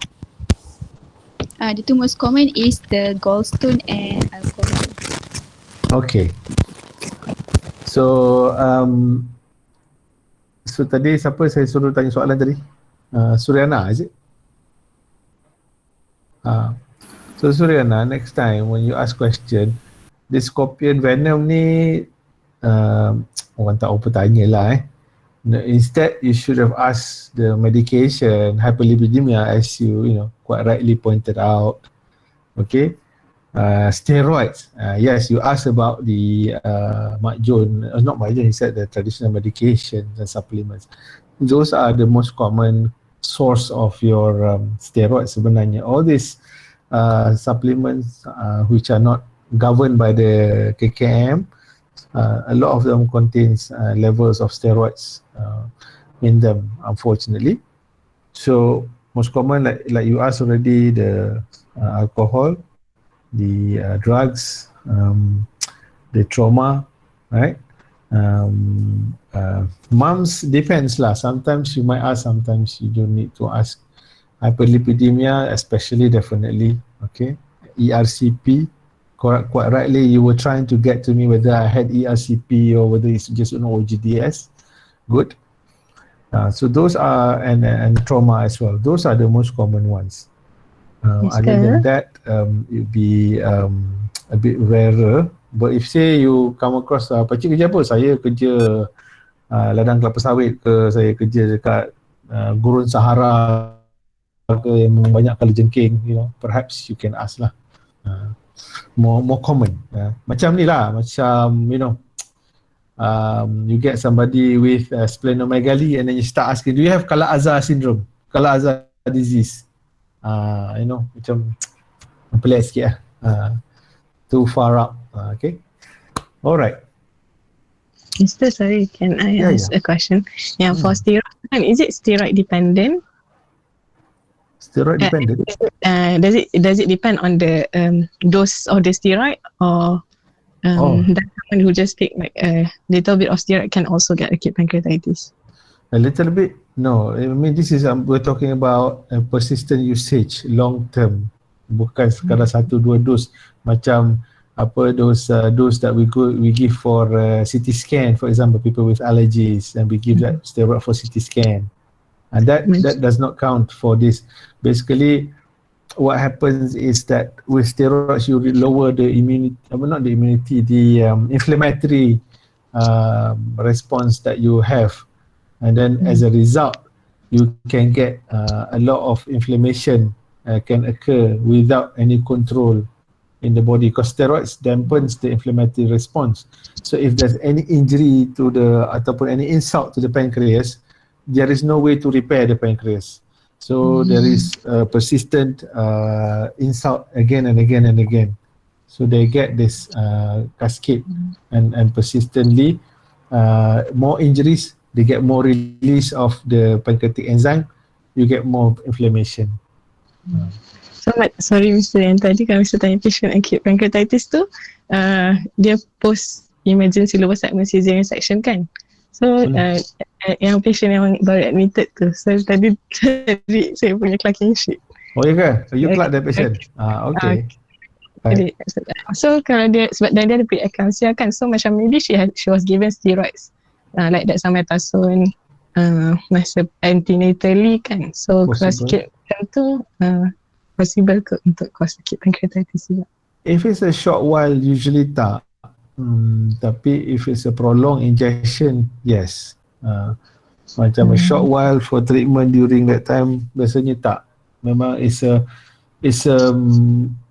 The two most common is the gallstone and alcohol. Okay. So, tadi siapa saya suruh tanya soalan tadi? Suryana, is it? So Suryana, next time when you ask question, the scorpion venom ni orang tak apa tanya lah No, instead, you should have asked the medication, hyperlipidemia, as you quite rightly pointed out. Okay, steroids. Yes, you asked about the Mak Jun, not Mak Jun, he said the traditional medications and supplements. Those are the most common source of your steroids sebenarnya. All these supplements which are not governed by the KKM, a lot of them contains levels of steroids in them, unfortunately. So most common, like you asked already, the alcohol, the drugs, the trauma, right? Mums depends lah. Sometimes you might ask, sometimes you don't need to ask. Hyperlipidemia, especially, definitely. Okay. ERCP, quite rightly, you were trying to get to me whether I had ERCP or whether it's just an OGDS. Good. So those are, and trauma as well. Those are the most common ones. Other than that, it would be a bit rarer. But if say you come across, pakcik kerja apa? Saya kerja ladang kelapa sawit ke, saya kerja dekat gurun Sahara ke yang banyak kali jengking, perhaps you can ask lah. More common. Macam ni lah, macam you get somebody with splenomegaly and then you start asking, do you have Kala-Azar syndrome? Kala-Azar disease? Macam pelik sikit lah. Too far up. Okay. Alright. Mr. Sorry, can I ask a question? Yeah, for steroid, is it steroid dependent? Steroid dependent? Does it depend on the dose of the steroid, or that someone who just take like a little bit of steroid can also get acute pancreatitis? A little bit? No. I mean, this is we're talking about persistent usage, long term. Bukan sekadar 1-2 dos. Macam those that we give for CT scan, for example, people with allergies, and we give that steroid for CT scan. And that does not count for this. Basically, what happens is that with steroids, you lower the immunity, not the immunity, the inflammatory response that you have. And then as a result, you can get a lot of inflammation can occur without any control in the body, because steroids dampens the inflammatory response. So if there's any injury to ataupun any insult to the pancreas, there is no way to repair the pancreas. So there is persistent insult again and again and again. So they get this cascade and persistently more injuries, they get more release of the pancreatic enzyme, you get more inflammation. So, sorry Mr. yang tadi kalau Mr. tanya patient acute pancreatitis tu, dia post emergency lower segment cesarean section kan? So yang patient yang baru admitted tu, so tadi cari saya punya clerking sheet. Oh ya ke? You clerk the patient? Okay. Jadi, so kalau dia, sebab dia ada pre-eclampsia kan, so macam maybe she was given steroids like dexamethasone masa antenatally kan, so kalau sikit tu possible ke untuk cause acute pancreatitis juga? If it's a short while, usually tak. Tapi if it's a prolonged injection, yes. Macam a short while for treatment during that time, biasanya tak. Memang it's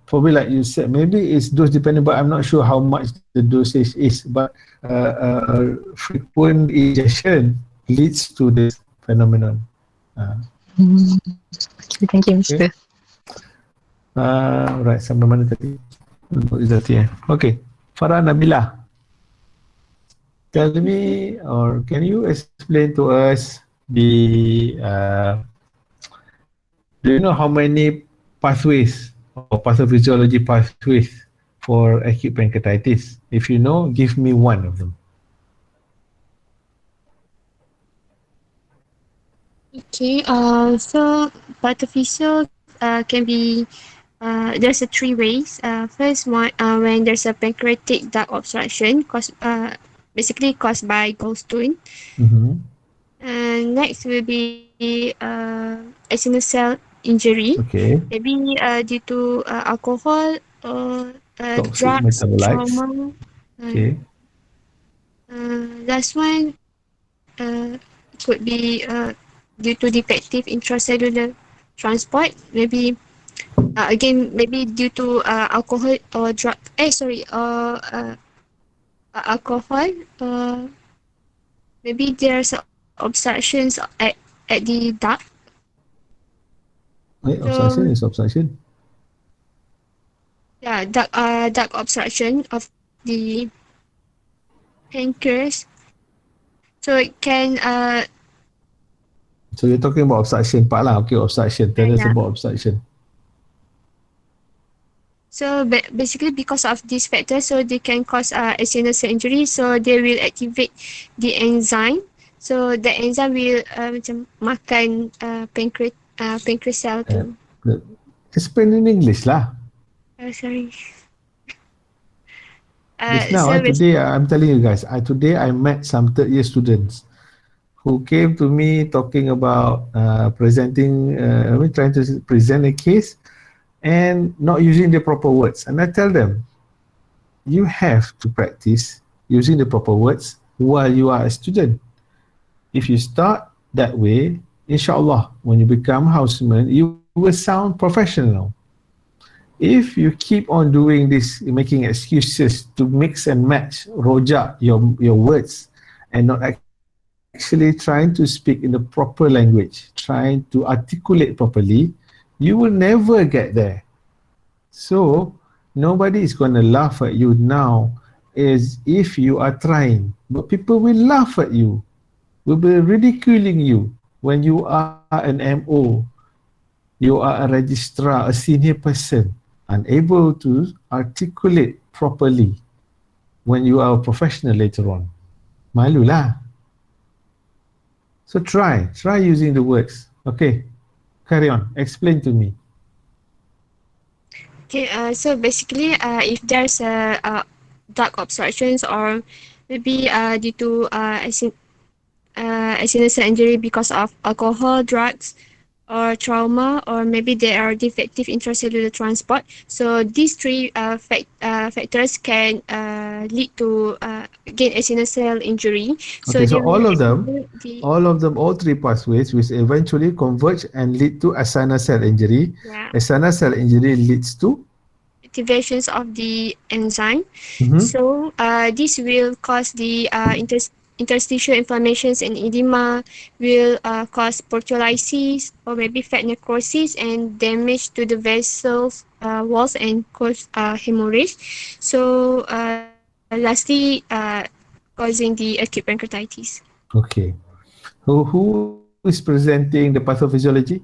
probably like you said, maybe it's dose dependent, but I'm not sure how much the dosage is. But frequent injection leads to this phenomenon. Okay, thank you, Mr. Right, sampai mana tadi? Okay, Farah Nabila, tell me, or can you explain to us the do you know how many pathways or pathophysiology pathways for acute pancreatitis? If you know, give me one of them. Okay, so pathophysial can be there's a 3 ways. First one, when there's a pancreatic duct obstruction basically caused by gallstone. And next will be single cell injury. Okay. Maybe due to alcohol or Toxic drugs, metabolites. trauma. Okay. Last one, could be due to defective intracellular transport. Maybe again, maybe due to alcohol or drug. Or alcohol. Maybe there's obstructions at the duct. Obstruction is obstruction. Yeah, duct obstruction of the pancreas. So it can So you're talking about obstruction part lah. Okay, obstruction. Tell us yeah. about obstruction. So basically because of this factor, so they can cause accidental cell injury. So they will activate the enzyme. So the enzyme will macam makan pancreas cell tu. Explain in English lah. Sorry. Just now, today I'm telling you guys, today I met some third year students who came to me talking about trying to present a case and not using the proper words. And I tell them, you have to practice using the proper words while you are a student. If you start that way, inshallah, when you become houseman, you will sound professional. If you keep on doing this, making excuses to mix and match, rojak your words, and not actually trying to speak in the proper language, trying to articulate properly, you will never get there. So nobody is going to laugh at you now as if you are trying, but people will laugh at you, will be ridiculing you when you are an MO, you are a registrar, a senior person, unable to articulate properly when you are a professional later on. Malulah. So try using the words. Okay, carry on. Explain to me. Okay, so basically, if there's a duct obstructions or maybe due to accidental cell injury because of alcohol, drugs, or trauma, or maybe there are defective intracellular transport. So these three factors can lead to again accidental cell injury. Okay, so all of them, all three pathways which eventually converge and lead to accidental cell injury. Yeah. Accidental cell injury leads to activations of the enzyme. So this will cause the interstitial inflammations and edema, will cause portolysis or maybe fat necrosis and damage to the vessels walls and cause hemorrhage. So lastly, causing the acute pancreatitis. Okay. Who is presenting the pathophysiology?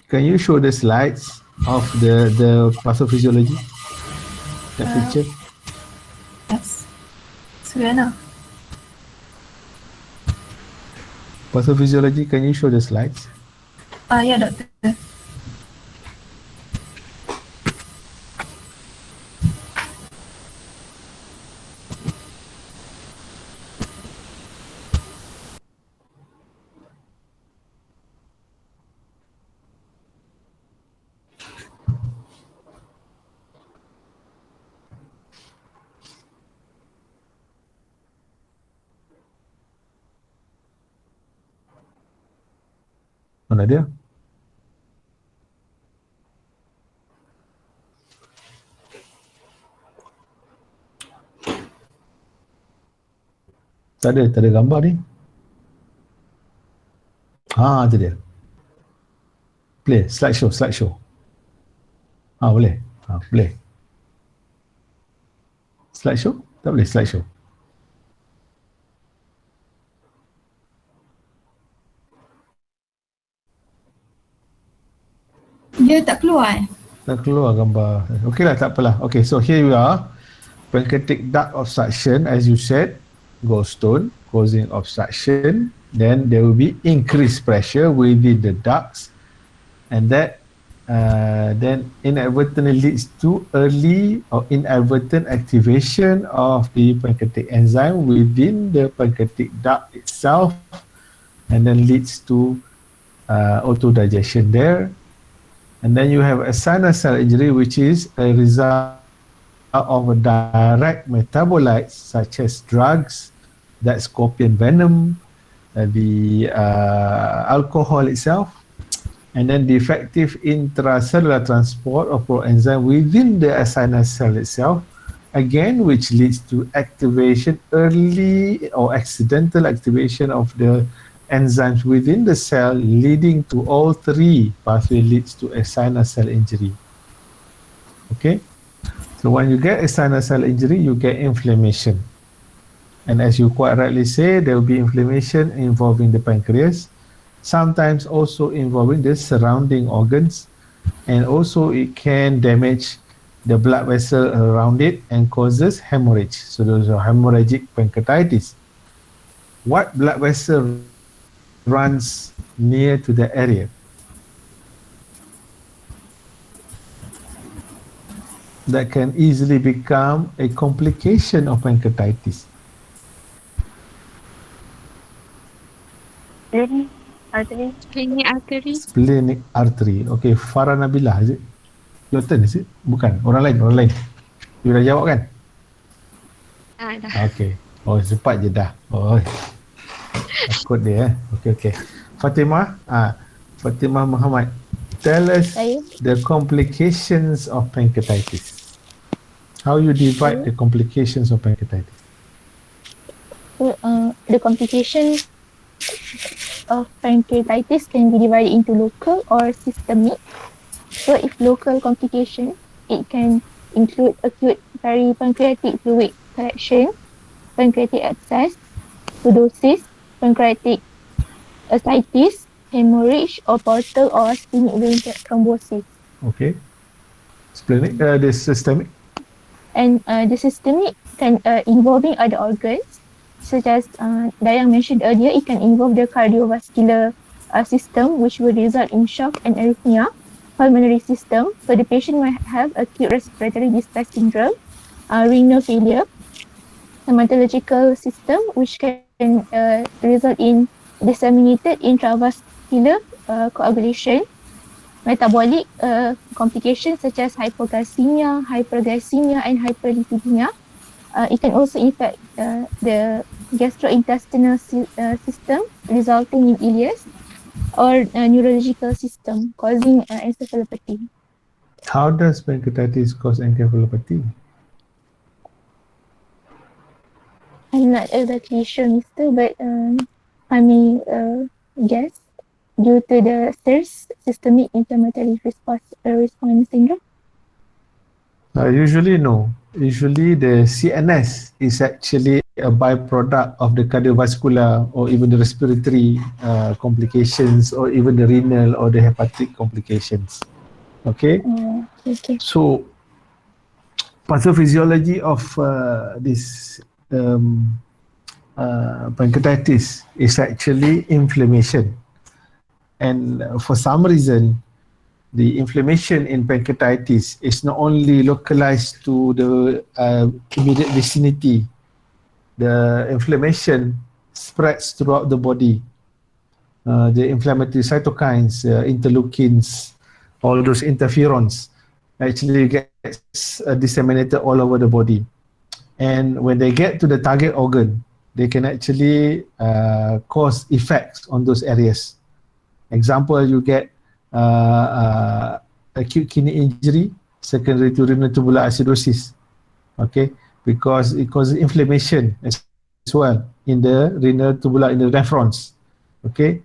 Can you show the slides of the pathophysiology? That picture? Yes. Sudah. Pathophysiology, can you show the slides? Ya, doktor. Mana dia? Tak ada gambar ni. Tu dia. Play, slideshow. Boleh. Boleh. Slideshow? Tak boleh slideshow. Dia tak keluar Tak keluar gambar. Okay lah, tak apalah. Okay, so here we are. Pancreatic duct obstruction, as you said, gallstone causing obstruction. Then there will be increased pressure within the ducts, and that then inadvertently leads to early or inadvertent activation of the pancreatic enzyme within the pancreatic duct itself, and then leads to autodigestion there. And then you have a sinus cell injury, which is a result of a direct metabolites such as drugs that scorpion venom, the alcohol itself, and then the effective intracellular transport of proenzyme within the acinar cell itself, again, which leads to activation, early or accidental activation of the enzymes within the cell, leading to all three pathway leads to acinar cell injury. Okay, so when you get acinar cell injury, you get inflammation. And as you quite rightly say, there will be inflammation involving the pancreas, sometimes also involving the surrounding organs, and also it can damage the blood vessel around it and causes hemorrhage. So those are hemorrhagic pancreatitis. What blood vessel runs near to the area? That can easily become a complication of pancreatitis. Splenic artery. Splenic artery. Splenic artery. Okay, Farah Nabila, is it? Your turn, is it? Bukan, orang lain. You dah jawab kan? Dah. Okay. Oh, cepat je dah. Oh, takut dia. Okay. Fatimah, Fatimah Muhammad, tell us the complications of pancreatitis. How you divide the complications of pancreatitis? So, the complications of pancreatitis can be divided into local or systemic. So, if local complication, it can include acute peripancreatic fluid collection, pancreatic abscess, pseudosis, pancreatic ascites, hemorrhage, or portal or splenic vein thrombosis. Okay. Splenic, the systemic. And the systemic can involving other organs, such as Dayang mentioned earlier, it can involve the cardiovascular system, which will result in shock and arrhythmia, pulmonary system, so the patient might have acute respiratory distress syndrome, renal failure, hematological system, which can result in disseminated intravascular coagulation, metabolic complications such as hypoglycemia, hyperglycemia, and hyperlipidemia. It can also affect the gastrointestinal system, resulting in ileus, or neurological system, causing encephalopathy. How does pancreatitis cause encephalopathy? I'm not exactly sure, Mister, but I may guess due to the SIRS, systemic inflammatory response syndrome. Usually no. Usually the CNS is actually a byproduct of the cardiovascular or even the respiratory complications, or even the renal or the hepatic complications. Okay? Okay. So pathophysiology of this pancreatitis is actually inflammation. And for some reason, the inflammation in pancreatitis is not only localized to the immediate vicinity. The inflammation spreads throughout the body. The inflammatory cytokines, interleukins, all those interferons actually gets disseminated all over the body. And when they get to the target organ, they can actually cause effects on those areas. Example, you get acute kidney injury secondary to renal tubular acidosis. Okay, because it causes inflammation as well in the renal tubular, in the nephrons. Okay,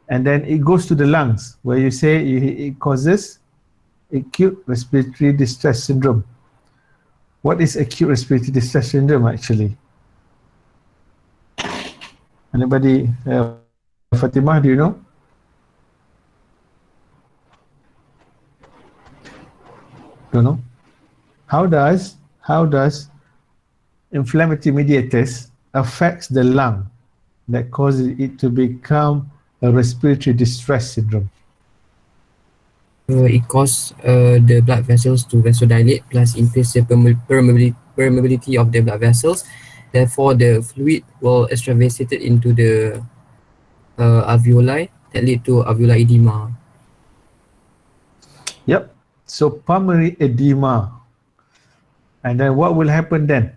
and then it goes to the lungs, where you say it causes acute respiratory distress syndrome. What is acute respiratory distress syndrome actually? Anybody? Fatimah, do you know? Don't know. How does inflammatory mediators affects the lung that causes it to become a respiratory distress syndrome? It causes the blood vessels to vasodilate, plus increase the permeability of the blood vessels. Therefore, the fluid will extravasate into the alveoli that lead to alveolar edema. Yep. So pulmonary edema. And then what will happen then?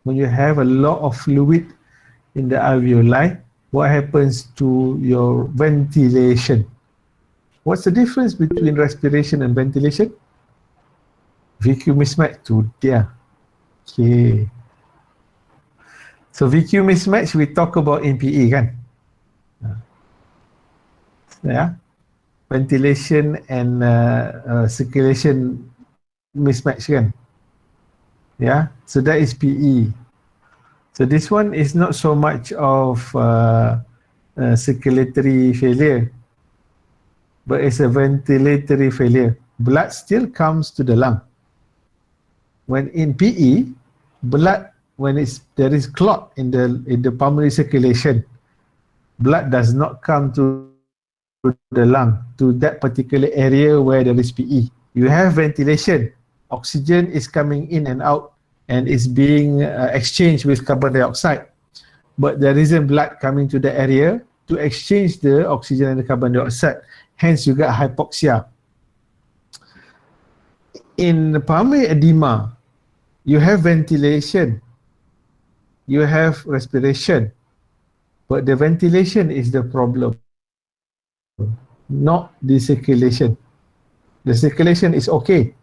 when you have a lot of fluid in the alveoli, what happens to your ventilation? What's the difference between respiration and ventilation? VQ mismatch tu dia. Okay. So VQ mismatch we talk about in PE kan? Yeah. Ventilation and circulation mismatch kan? Yeah. So that is PE. So this one is not so much of circulatory failure, but it's a ventilatory failure. Blood still comes to the lung. When in PE, blood, when there is clot in the pulmonary circulation, blood does not come to the lung, to that particular area where there is PE. You have ventilation, oxygen is coming in and out and is being exchanged with carbon dioxide, but there isn't blood coming to the area to exchange the oxygen and the carbon dioxide. Hence you got hypoxia. In pulmonary edema, you have ventilation, you have respiration, but the ventilation is the problem, not the circulation. The circulation is okay,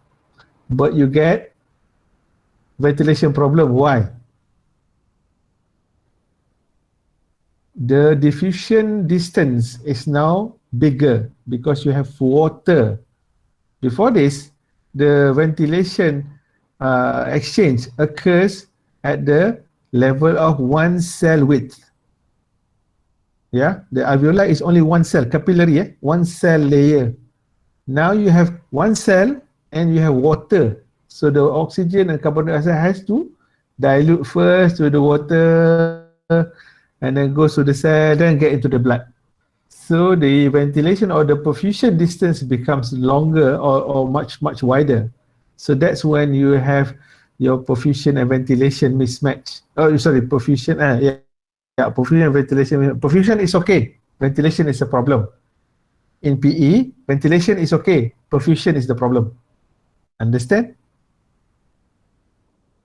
but you get ventilation problem. Why? The diffusion distance is now bigger because you have water. Before this, the ventilation exchange occurs at the level of one cell width. Yeah, the alveoli is only one cell, capillary, one cell layer. Now you have one cell and you have water. So the oxygen and carbon dioxide has to dilute first with the water and then goes to the cell, then get into the blood. So the ventilation or the perfusion distance becomes longer or much wider. So that's when you have your perfusion and ventilation mismatch. Oh, sorry, perfusion. Perfusion and ventilation. Perfusion is okay. Ventilation is a problem. In PE, ventilation is okay. Perfusion is the problem. Understand?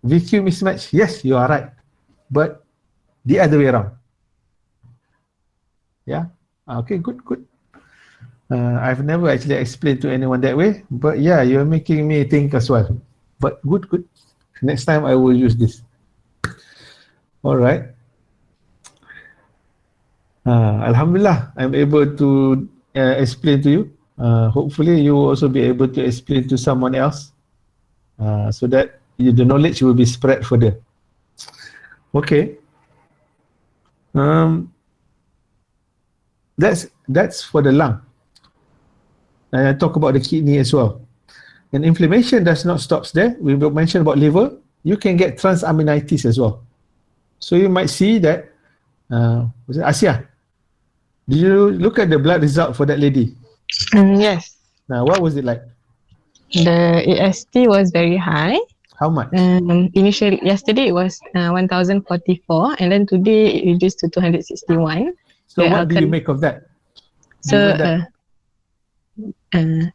VQ mismatch. Yes, you are right. But the other way around. Yeah. Okay, good. I've never actually explained to anyone that way, but yeah, you're making me think as well. But good. Next time I will use this. All right. Alhamdulillah, I'm able to explain to you. Hopefully, you will also be able to explain to someone else, so that the knowledge will be spread further. Okay. That's for the lung. And I talk about the kidney as well. And inflammation does not stop there. We will mention about liver. You can get transaminitis as well. So you might see that, was it Asia? Did you look at the blood result for that lady? Yes. Now, what was it like? The AST was very high. How much? Initially, yesterday it was 1044, and then today it reduced to 261. So what do you make of that? So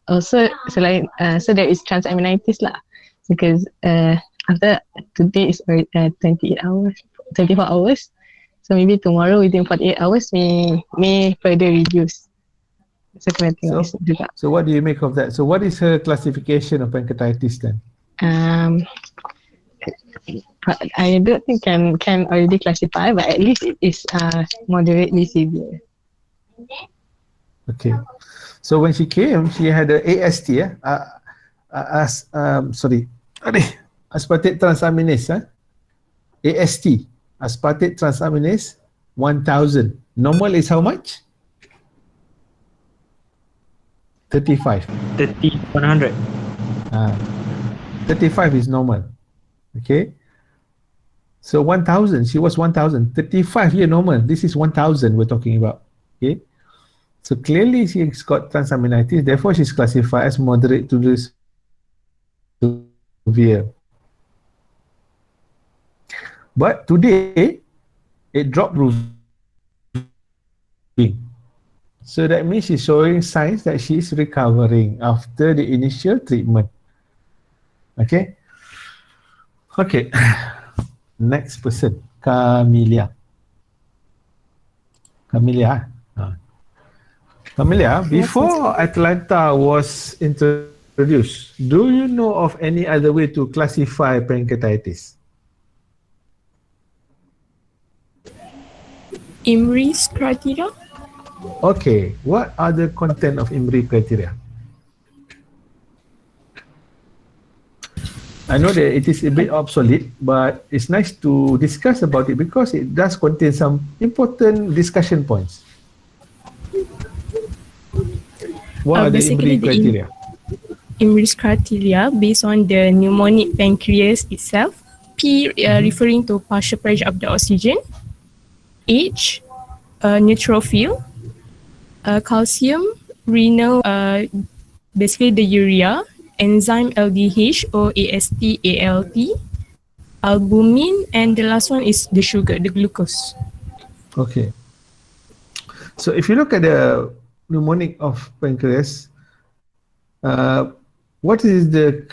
also so there is transaminitis lah, because after today is 24 hours, so maybe tomorrow within 48 hours may further reduce. So what do you make of that? So what is her classification of pancreatitis then? I don't think can already classify, but at least it is moderately severe. Okay. So when she came, she had a AST, aspartate transaminase, AST, aspartate transaminase 1000. Normal is how much? 35. 100. 35 is normal. Okay. So 1000, she was 1000. 35 here normal. This is 1000 we're talking about. Okay. So clearly she's got transaminitis, therefore she's classified as moderate to severe. But today, it dropped roving. So that means she's showing signs that she is recovering after the initial treatment. Okay. Next person, Camelia. Camelia. Camelia, before Atlanta was introduced, do you know of any other way to classify pancreatitis? IMRI's criteria? Okay, what are the content of IMRI criteria? I know that it is a bit obsolete, but it's nice to discuss about it because it does contain some important discussion points. What are the IMRI criteria? IMRI's criteria based on the pneumonic pancreas itself. P referring to partial pressure of the oxygen. H, neutrophil. Calcium, renal, basically the urea. Enzyme LDH or AST, ALT. Albumin, and the last one is the sugar, the glucose. Okay. So if you look at the mnemonic of pancreas, what is the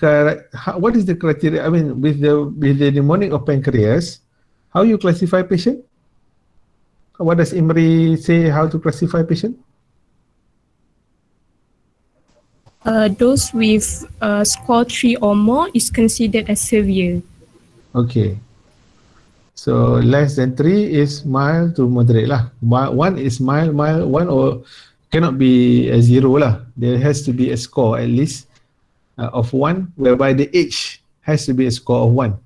criteria? I mean, with the mnemonic of pancreas, how you classify patient? What does IMRI say? How to classify patient? Those with score 3 or more is considered as severe. Okay. So less than 3 is mild to moderate lah. 1 is mild, 1 or cannot be a 0 lah. There has to be a score at least of 1, whereby the age has to be a score of 1,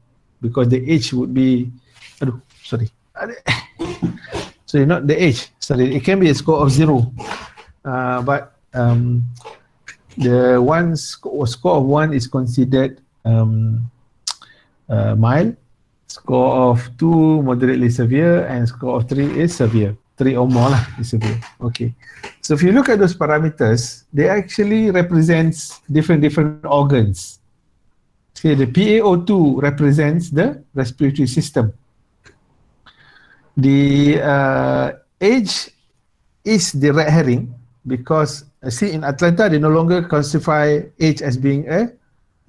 because the age would be, sorry, not the age. Sorry, it can be a score of 0, but the score of 1 is considered mild. Score of 2 moderately severe, and score of 3 is severe. 3 or more lah is severe. Okay. So if you look at those parameters, they actually represents different organs. See, the PaO2 represents the respiratory system. The age is the red herring, because see, in Atlanta they no longer classify age as being a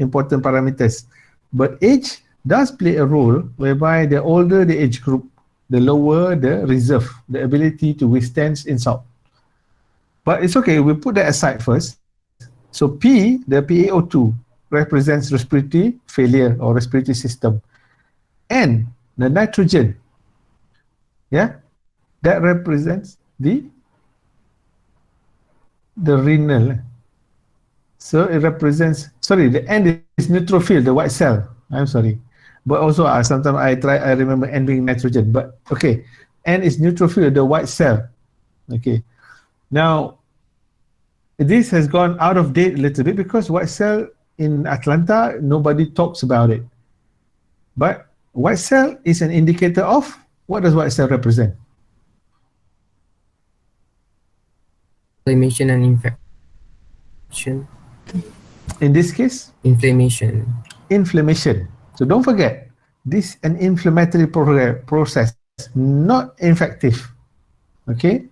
important parameters, but age does play a role, whereby the older the age group, the lower the reserve, the ability to withstand insult. But it's okay, we put that aside first. So P, the PaO2, represents respiratory failure or respiratory system. N, the nitrogen, yeah, that represents the renal. So it represents, sorry, the N is neutrophil, the white cell. I'm sorry. But also sometimes I remember N being nitrogen, but okay. N is neutrophil, the white cell. Okay. Now, this has gone out of date a little bit because white cell in Atlanta, nobody talks about it. But white cell is an indicator of, what does white cell represent? Inflammation and infection. In this case? Inflammation. Inflammation. So don't forget, this is an inflammatory process, not infective. Okay?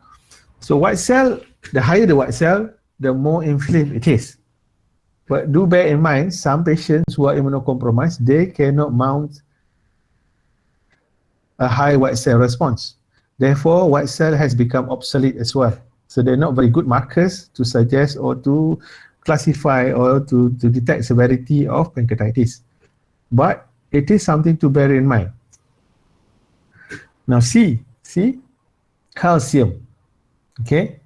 So white cell, the higher the white cell, the more inflamed it is. But do bear in mind, some patients who are immunocompromised, they cannot mount a high white cell response. Therefore, white cell has become obsolete as well. So they're not very good markers to suggest or to classify or to detect severity of pancreatitis. But it is something to bear in mind. Now C, calcium. Okay.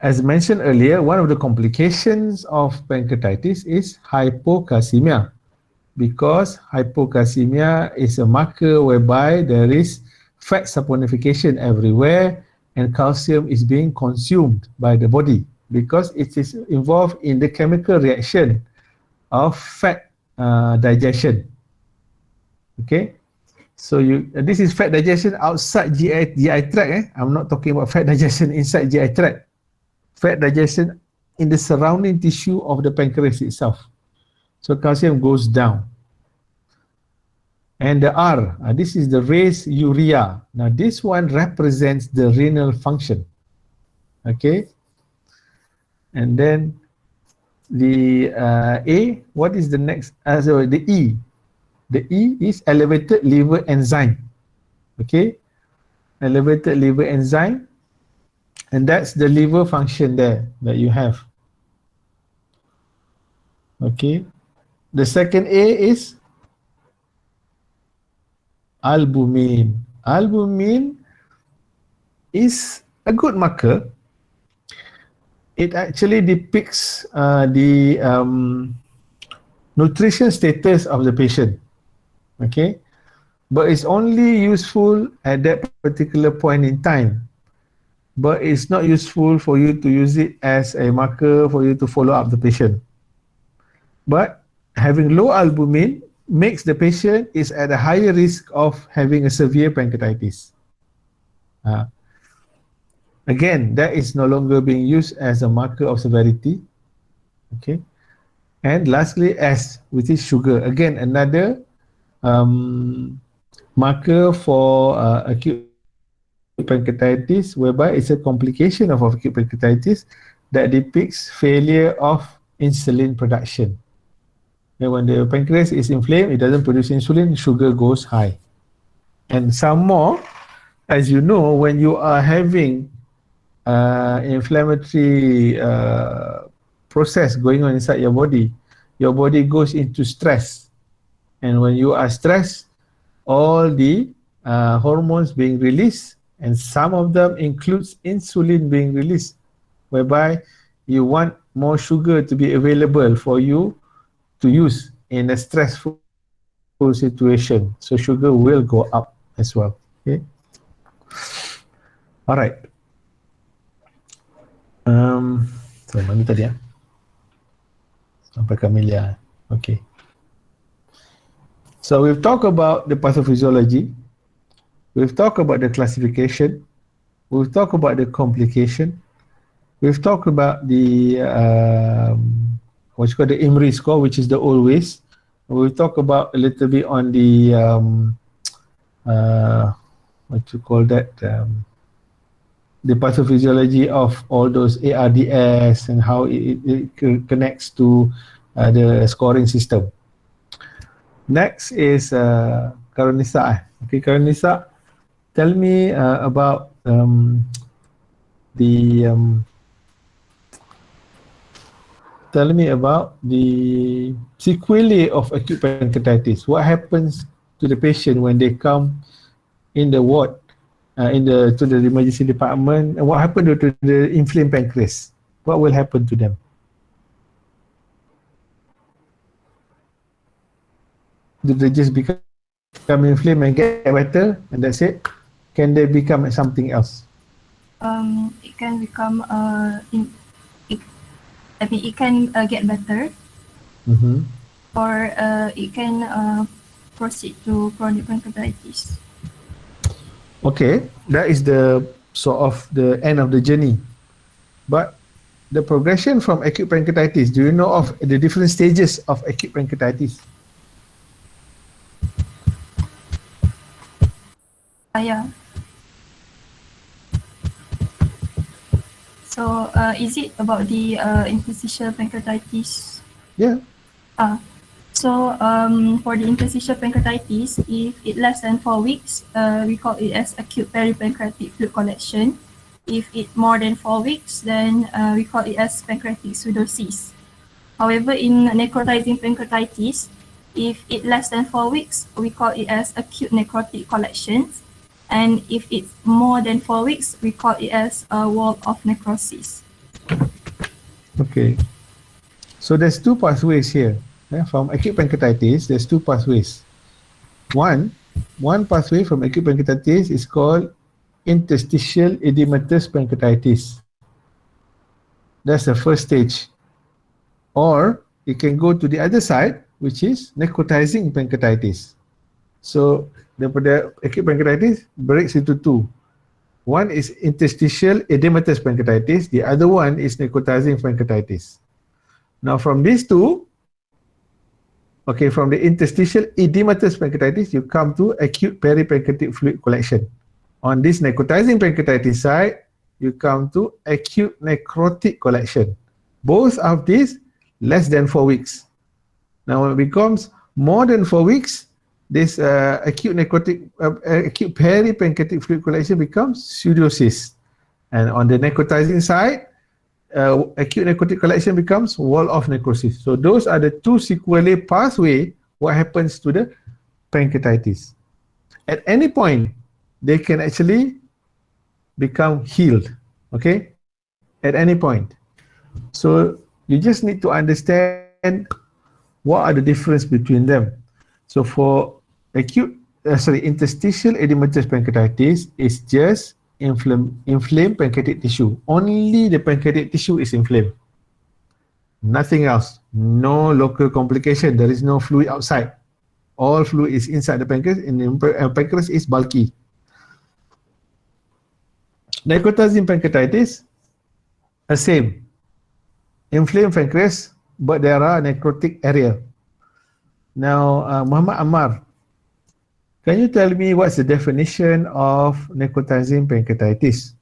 As mentioned earlier, one of the complications of pancreatitis is hypocalcemia, because hypocalcemia is a marker whereby there is fat saponification everywhere and calcium is being consumed by the body because it is involved in the chemical reaction of fat digestion. Okay, so this is fat digestion outside GI tract. I'm not talking about fat digestion inside GI tract. Fat digestion in the surrounding tissue of the pancreas itself. So calcium goes down. And the R, this is the raised urea. Now this one represents the renal function. Okay, and then the A, what is the next? So the E. The E is elevated liver enzyme. Okay, elevated liver enzyme, and that's the liver function there that you have. Okay, the second A is albumin. Albumin is a good marker. It actually depicts the nutrition status of the patient. Okay, but it's only useful at that particular point in time. But it's not useful for you to use it as a marker for you to follow up the patient. But having low albumin makes the patient is at a higher risk of having a severe pancreatitis. Again, that is no longer being used as a marker of severity. Okay. And lastly, S, which is sugar. Again, another marker for acute pancreatitis, whereby it's a complication of acute pancreatitis that depicts failure of insulin production. And when the pancreas is inflamed, it doesn't produce insulin, sugar goes high. And some more, as you know, when you are having inflammatory process going on inside your body goes into stress. And when you are stressed, all the hormones being released, and some of them includes insulin being released, whereby you want more sugar to be available for you to use in a stressful situation. So sugar will go up as well. Okay. All right. So mana tadi ya? Sampai Camellia. Okay. So we've talked about the pathophysiology. We've talked about the classification. We've talked about the complication. We've talked about the what's called the IMRI score, which is the always. We'll talk about a little bit on the what you call that, the pathophysiology of all those ARDS and how it connects to the scoring system. Next is Karonisa. Okay, Karonisa, tell me about tell me about the sequelae of acute pancreatitis. What happens to the patient when they come in the ward, to the emergency department, and what happened to the inflamed pancreas? What will happen to them? Do they just become inflamed and get better, and that's it? Can they become something else? It can become it can get better, or it can proceed to chronic pancreatitis. Okay, that is the sort of the end of the journey. But the progression from acute pancreatitis, do you know of the different stages of acute pancreatitis? Yeah. So is it about the interstitial pancreatitis? Yeah. So for the interstitial pancreatitis, if it less than 4 weeks, we call it as acute peripancreatic fluid collection. If it more than 4 weeks, then we call it as pancreatic pseudosis. However, in necrotizing pancreatitis, if it less than 4 weeks, we call it as acute necrotic collections. And if it's more than 4 weeks, we call it as a wall of necrosis. Okay. So there's two pathways here. From acute pancreatitis, there's two pathways. One pathway from acute pancreatitis is called interstitial edematous pancreatitis. That's the first stage. Or it can go to the other side, which is necrotizing pancreatitis. So the acute pancreatitis breaks into two. One is interstitial edematous pancreatitis. The other one is necrotizing pancreatitis. Now from these two, okay, from the interstitial edematous pancreatitis, you come to acute peripancreatic fluid collection. On this necrotizing pancreatitis side, you come to acute necrotic collection. Both of these less than 4 weeks. Now when it becomes more than 4 weeks, this acute peripancreatic fluid collection becomes pseudocyst, and on the necrotizing side, acute necrotic collection becomes wall-off necrosis. So those are the two sequelae pathway what happens to the pancreatitis. At any point, they can actually become healed, okay? At any point. So you just need to understand what are the difference between them. So for interstitial edematous pancreatitis is just inflamed pancreatic tissue. Only the pancreatic tissue is inflamed. Nothing else. No local complication. There is no fluid outside. All fluid is inside the pancreas, and the pancreas is bulky. Necrotizing pancreatitis, the same. Inflamed pancreas, but there are necrotic area. Now, Muhammad Ammar, can you tell me what's the definition of necrotizing pancreatitis?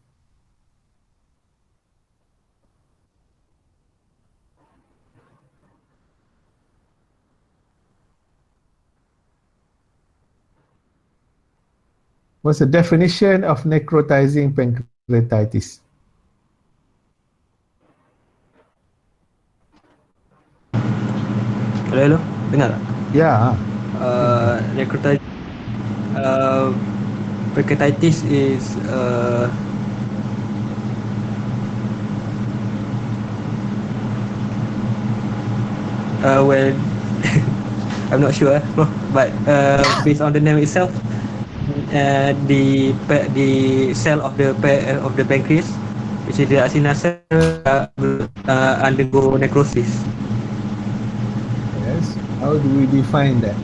What's the definition of necrotizing pancreatitis? Hello, dengar tak? Ya. Necrotitis, pancreatitis is well, I'm not sure, but based on the name itself, the cell of the pancreas, which is the acina cell, undergo necrosis. Yes. How do we define that?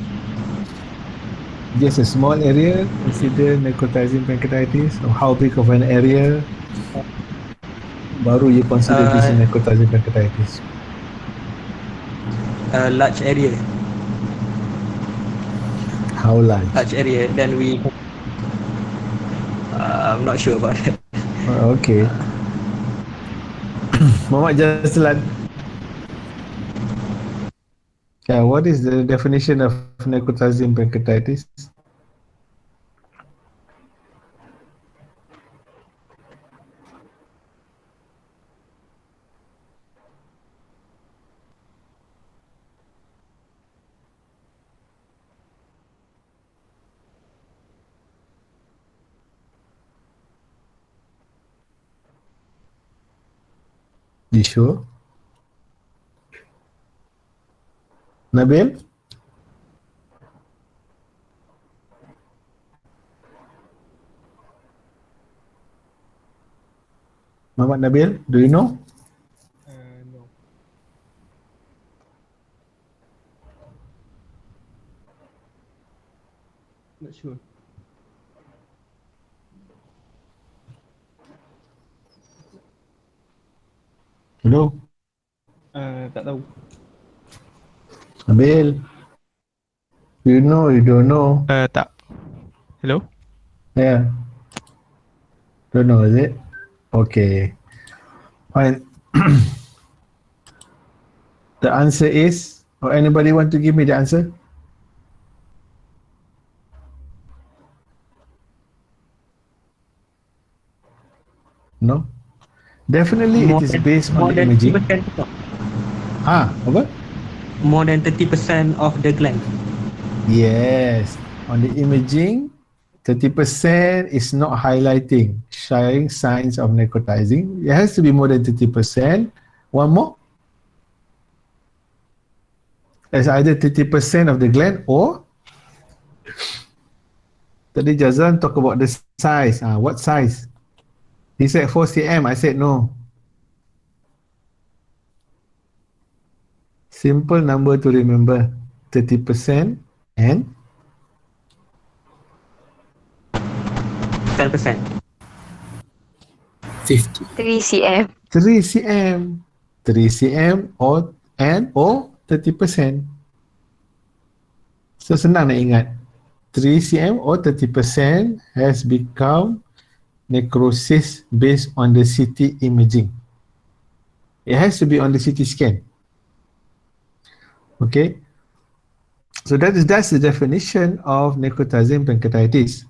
Just a small area consider necrotizing pancreatitis, or how big of an area baru you consider this necrotizing pancreatitis? A large area. How large? Large area. Then we. I'm not sure about that. Okay. Muhammad Jaslan. Yeah, what is the definition of necrotizing pancreatitis? You sure? Nabil? Muhammad Nabil, do you know? No. Not sure. Hello? Tak tahu. Nabil? You know, you don't know? Tak. Hello? Yeah. Don't know, is it? Okay. Fine. The answer is, or anybody want to give me the answer? No? Definitely it is based on the imaging. Apa? More than 30% of the gland. Yes. On the imaging, 30% is not highlighting, showing signs of necrotizing. It has to be more than 30%. One more. It's either 30% of the gland or tadi Jazan talk about the size. What size? He said 4 cm. I said no. Simple number to remember. 30% and 10%. 50. 3 cm. 3 cm. 3 cm or 30%. So senang nak ingat. 3 cm or 30% has become necrosis based on the CT imaging. It has to be on the CT scan. Okay. So that's the definition of necrotizing pancreatitis.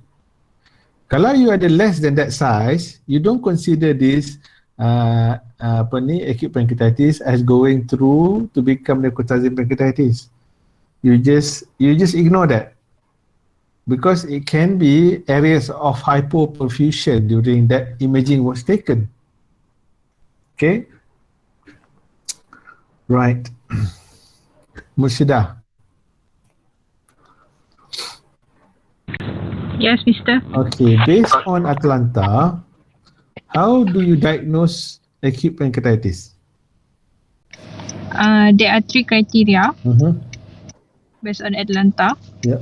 Kalau you ada less than that size, you don't consider this acute pancreatitis as going through to become necrotizing pancreatitis. You just ignore that, because it can be areas of hypoperfusion during that imaging was taken. Okay, right. Murshida. Yes, Mister. Okay, based on Atlanta, how do you diagnose acute pancreatitis? There are 3 criteria based on Atlanta. Yep.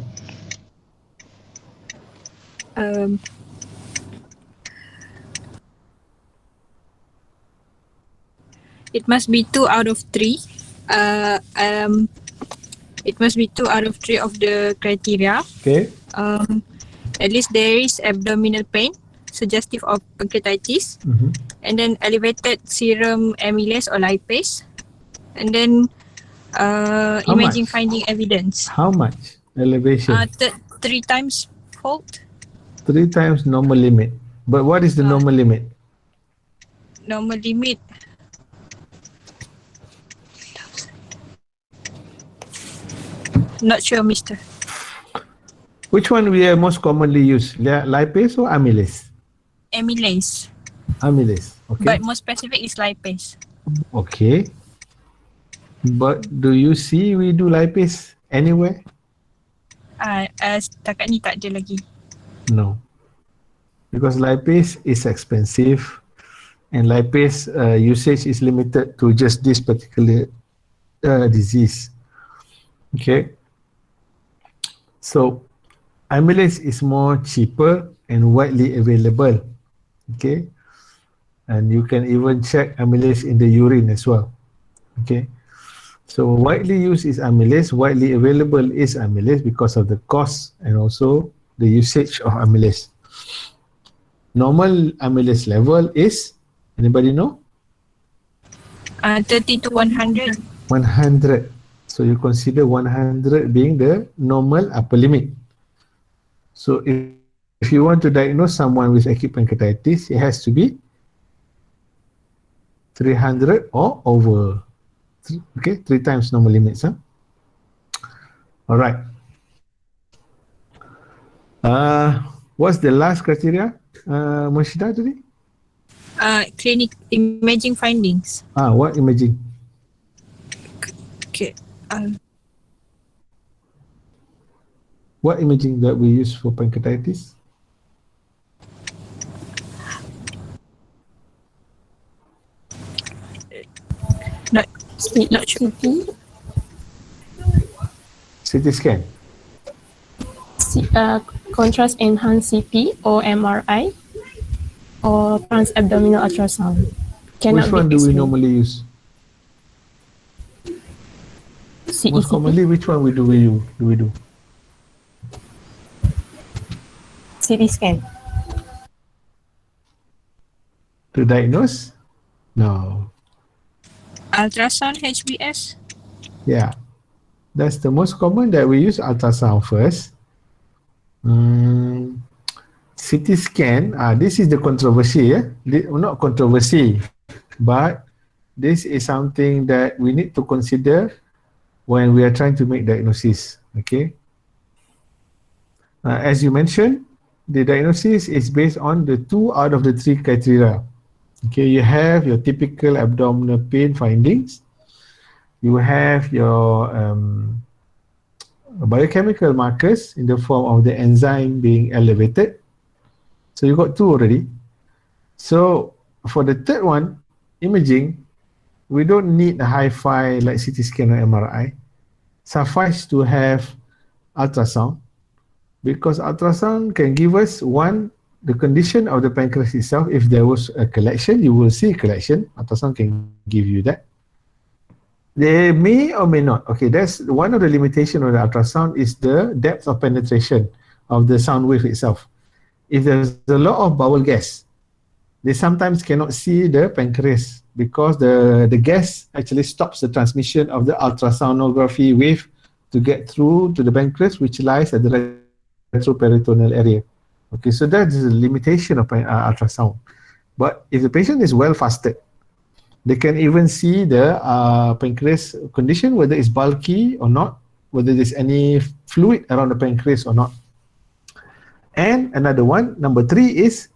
It must be 2 out of 3. It must be 2 out of 3 of the criteria. Okay. At least there is abdominal pain suggestive of pancreatitis, and then elevated serum amylase or lipase, and then imaging much? finding evidence. How much elevation? 3 times fold. 3 times normal limit. But what is the normal limit? Normal limit. Not sure, Mister. Which one we are most commonly use? Lipase or amylase? Amylase. Amylase. Okay. But more specific is lipase. Okay. But do you see we do lipase anywhere? Setakat ni tak ada lagi. No. Because lipase is expensive, and lipase usage is limited to just this particular disease. Okay. So amylase is more cheaper and widely available. Okay. And you can even check amylase in the urine as well. Okay. So widely used is amylase, widely available is amylase because of the cost and also the usage of amylase. Normal amylase level is, anybody know? 30 to 100. 100. So you consider 100 being the normal upper limit. So if you want to diagnose someone with acute pancreatitis, it has to be 300 or over. Okay, 3 times normal limits. All right. What's the last criteria, Murshida, today? Clinic imaging findings. What imaging? Okay. What imaging that we use for pancreatitis? Not sure. CT scan. Contrast enhanced CP or MRI or transabdominal ultrasound. Which one do we normally use? Most commonly, which one do we do? CT scan. To diagnose? No. Ultrasound HBS. Yeah. That's the most common that we use ultrasound first. CT scan, this is the controversy. Not controversy, but this is something that we need to consider when we are trying to make diagnosis. Okay. As you mentioned, the diagnosis is based on the 2 out of the 3 criteria. Okay, you have your typical abdominal pain findings. You have your biochemical markers in the form of the enzyme being elevated. So you got 2 already. So for the third one, imaging, we don't need a hi-fi like CT scan or MRI. Suffice to have ultrasound, because ultrasound can give us the condition of the pancreas itself. If there was a collection, you will see collection. Ultrasound can give you that. They may or may not. Okay, that's one of the limitations of the ultrasound is the depth of penetration of the sound wave itself. If there's a lot of bowel gas, they sometimes cannot see the pancreas because the gas actually stops the transmission of the ultrasonography wave to get through to the pancreas, which lies at the retroperitoneal area. Okay, so that is a limitation of ultrasound. But if the patient is well fasted, they can even see the pancreas condition, whether it's bulky or not, whether there's any fluid around the pancreas or not. And another one, number 3, is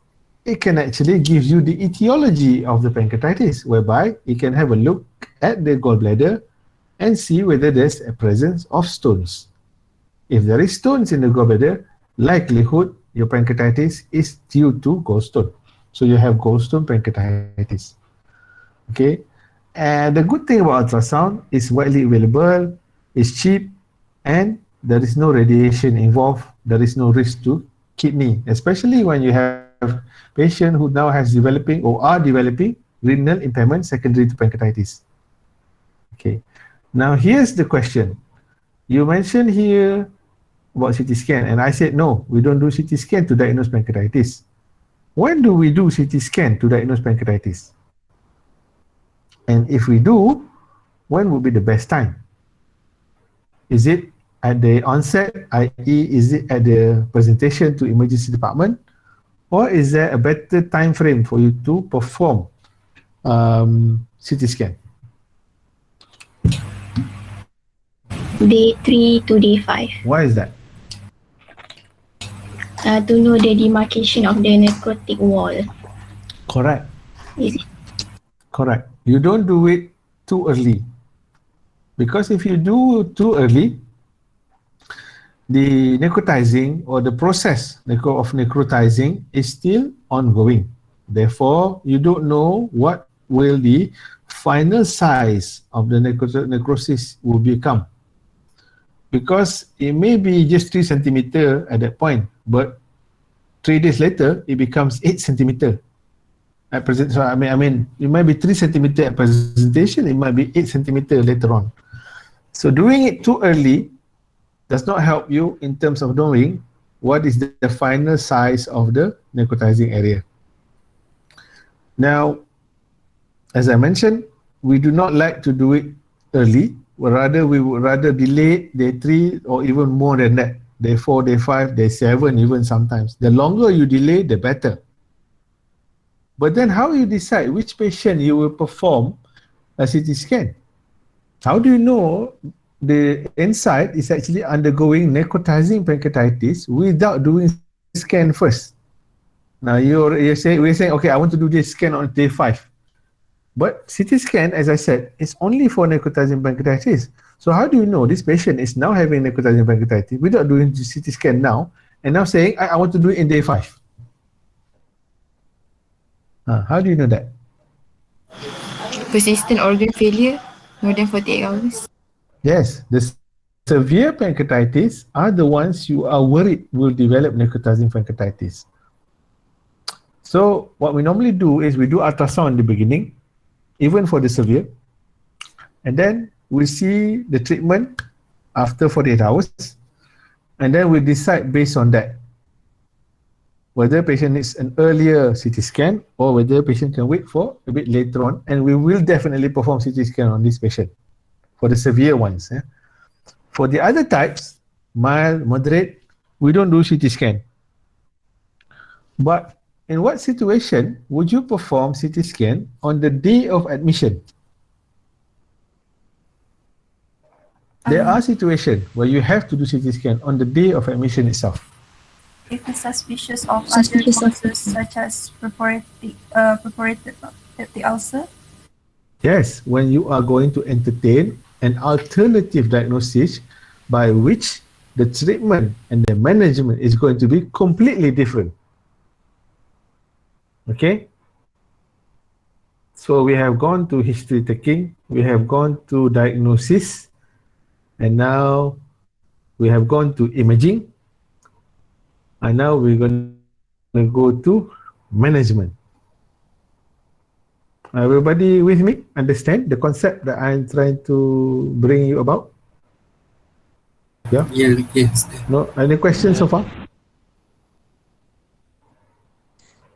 it can actually give you the etiology of the pancreatitis, whereby it can have a look at the gallbladder and see whether there's a presence of stones. If there is stones in the gallbladder, likelihood your pancreatitis is due to gallstone. So you have gallstone pancreatitis. Okay, and the good thing about ultrasound is widely available, it's cheap, and there is no radiation involved. There is no risk to kidney, especially when you have patient who now has developing or are developing renal impairment secondary to pancreatitis. Okay, now here's the question. You mentioned here about CT scan, and I said no, we don't do CT scan to diagnose pancreatitis. When do we do CT scan to diagnose pancreatitis? And if we do, when would be the best time? Is it at the onset, i.e. is it at the presentation to emergency department? Or is there a better time frame for you to perform CT scan? Day 3 to day 5. Why is that? To know the demarcation of the necrotic wall. Correct. Is it? Correct. You don't do it too early. Because if you do too early, the necrotizing or the process of necrotizing is still ongoing. Therefore, you don't know what will the final size of the necrosis will become. Because it may be just 3 centimeter at that point, but 3 days later, it becomes 8 centimeter. At present, so I mean, it might be 3 centimeter at presentation, it might be 8 centimeter later on. So doing it too early does not help you in terms of knowing what is the final size of the necrotizing area. Now, as I mentioned, we do not like to do it early. We would rather delay day 3 or even more than that. Day 4, day 5, day 7 even sometimes. The longer you delay, the better. But then how you decide which patient you will perform a CT scan? How do you know the inside is actually undergoing necrotizing pancreatitis without doing scan first? Now we're saying, okay, I want to do this scan on day 5. But CT scan, as I said, is only for necrotizing pancreatitis. So how do you know this patient is now having necrotizing pancreatitis without doing the CT scan now, and now saying, I want to do it in day 5? How do you know that? Persistent organ failure, more than 48 hours. Yes, the severe pancreatitis are the ones you are worried will develop necrotizing pancreatitis. So what we normally do is we do ultrasound in the beginning, even for the severe, and then we see the treatment after 48 hours, and then we decide based on that whether patient needs an earlier CT scan or whether patient can wait for a bit later on, and we will definitely perform CT scan on this patient for the severe ones. For the other types, mild, moderate, we don't do CT scan. But in what situation would you perform CT scan on the day of admission? There are situations where you have to do CT scan on the day of admission itself. If it's suspicious of other causes such as perforated peptic ulcer? Yes, when you are going to entertain an alternative diagnosis by which the treatment and the management is going to be completely different. Okay? So we have gone to history taking, we have gone to diagnosis, and now we have gone to imaging, and now we're going to go to management. Everybody with me? Understand the concept that I'm trying to bring you about? Yeah? Yes. No? Any questions so far?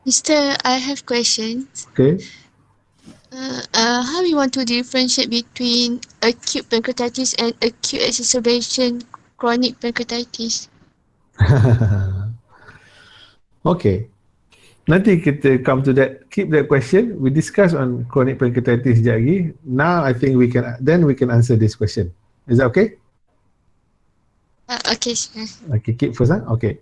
Mister, I have questions. Okay. How we want to differentiate between acute pancreatitis and acute exacerbation chronic pancreatitis? Okay. Nanti kita come to that. Keep that question. We discuss on chronic pancreatitis sekejap lagi. Now I think we can answer this question. Is that okay? Okay, sure. Okay, keep first. Okay.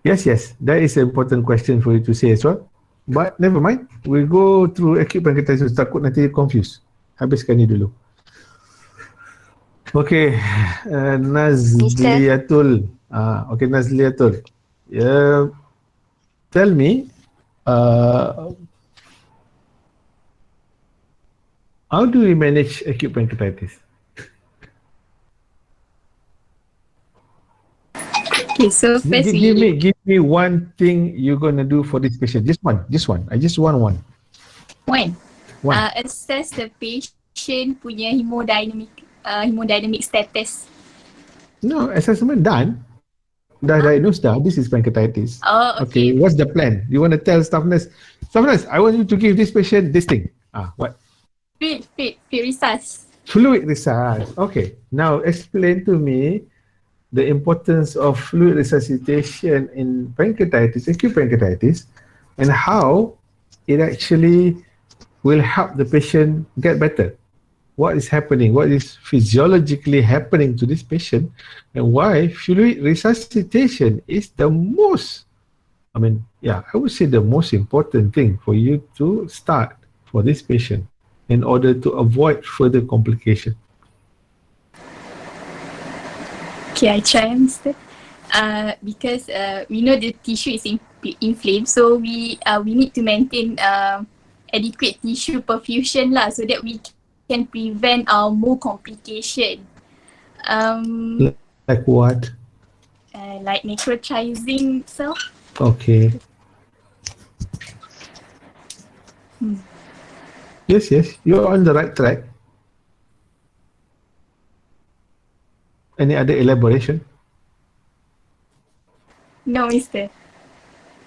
Yes, that is an important question for you to say as well. But never mind. We'll go through acute pancreatitis. Takut nanti confused. Habiskan ni dulu. Okay, Nazliatul. Okay, Nazliatul. Tell me, how do we manage acute pancreatitis? Okay, so first Give me one thing you're gonna do for this patient. Just one. I just want one. One. Assess the patient punya hemodynamic status. No, assessment done. Dah diagnosed dah. This is pancreatitis. Oh, okay. What's the plan? You want to tell staff nurse, I want you to give this patient this thing. What? Fluid resusc. Fluid resusc. Okay. Now explain to me the importance of fluid resuscitation in pancreatitis, acute pancreatitis, and how it actually will help the patient get better. What is happening? What is physiologically happening to this patient, and why fluid resuscitation is the most, I would say the most important thing for you to start for this patient in order to avoid further complication. Okay, I try and understand. Because we know the tissue is inflamed, so we need to maintain adequate tissue perfusion lah, so that we can prevent more complication. Like what? Like necrotizing cell. Okay. Yes, you're on the right track. Any other elaboration? No, mister.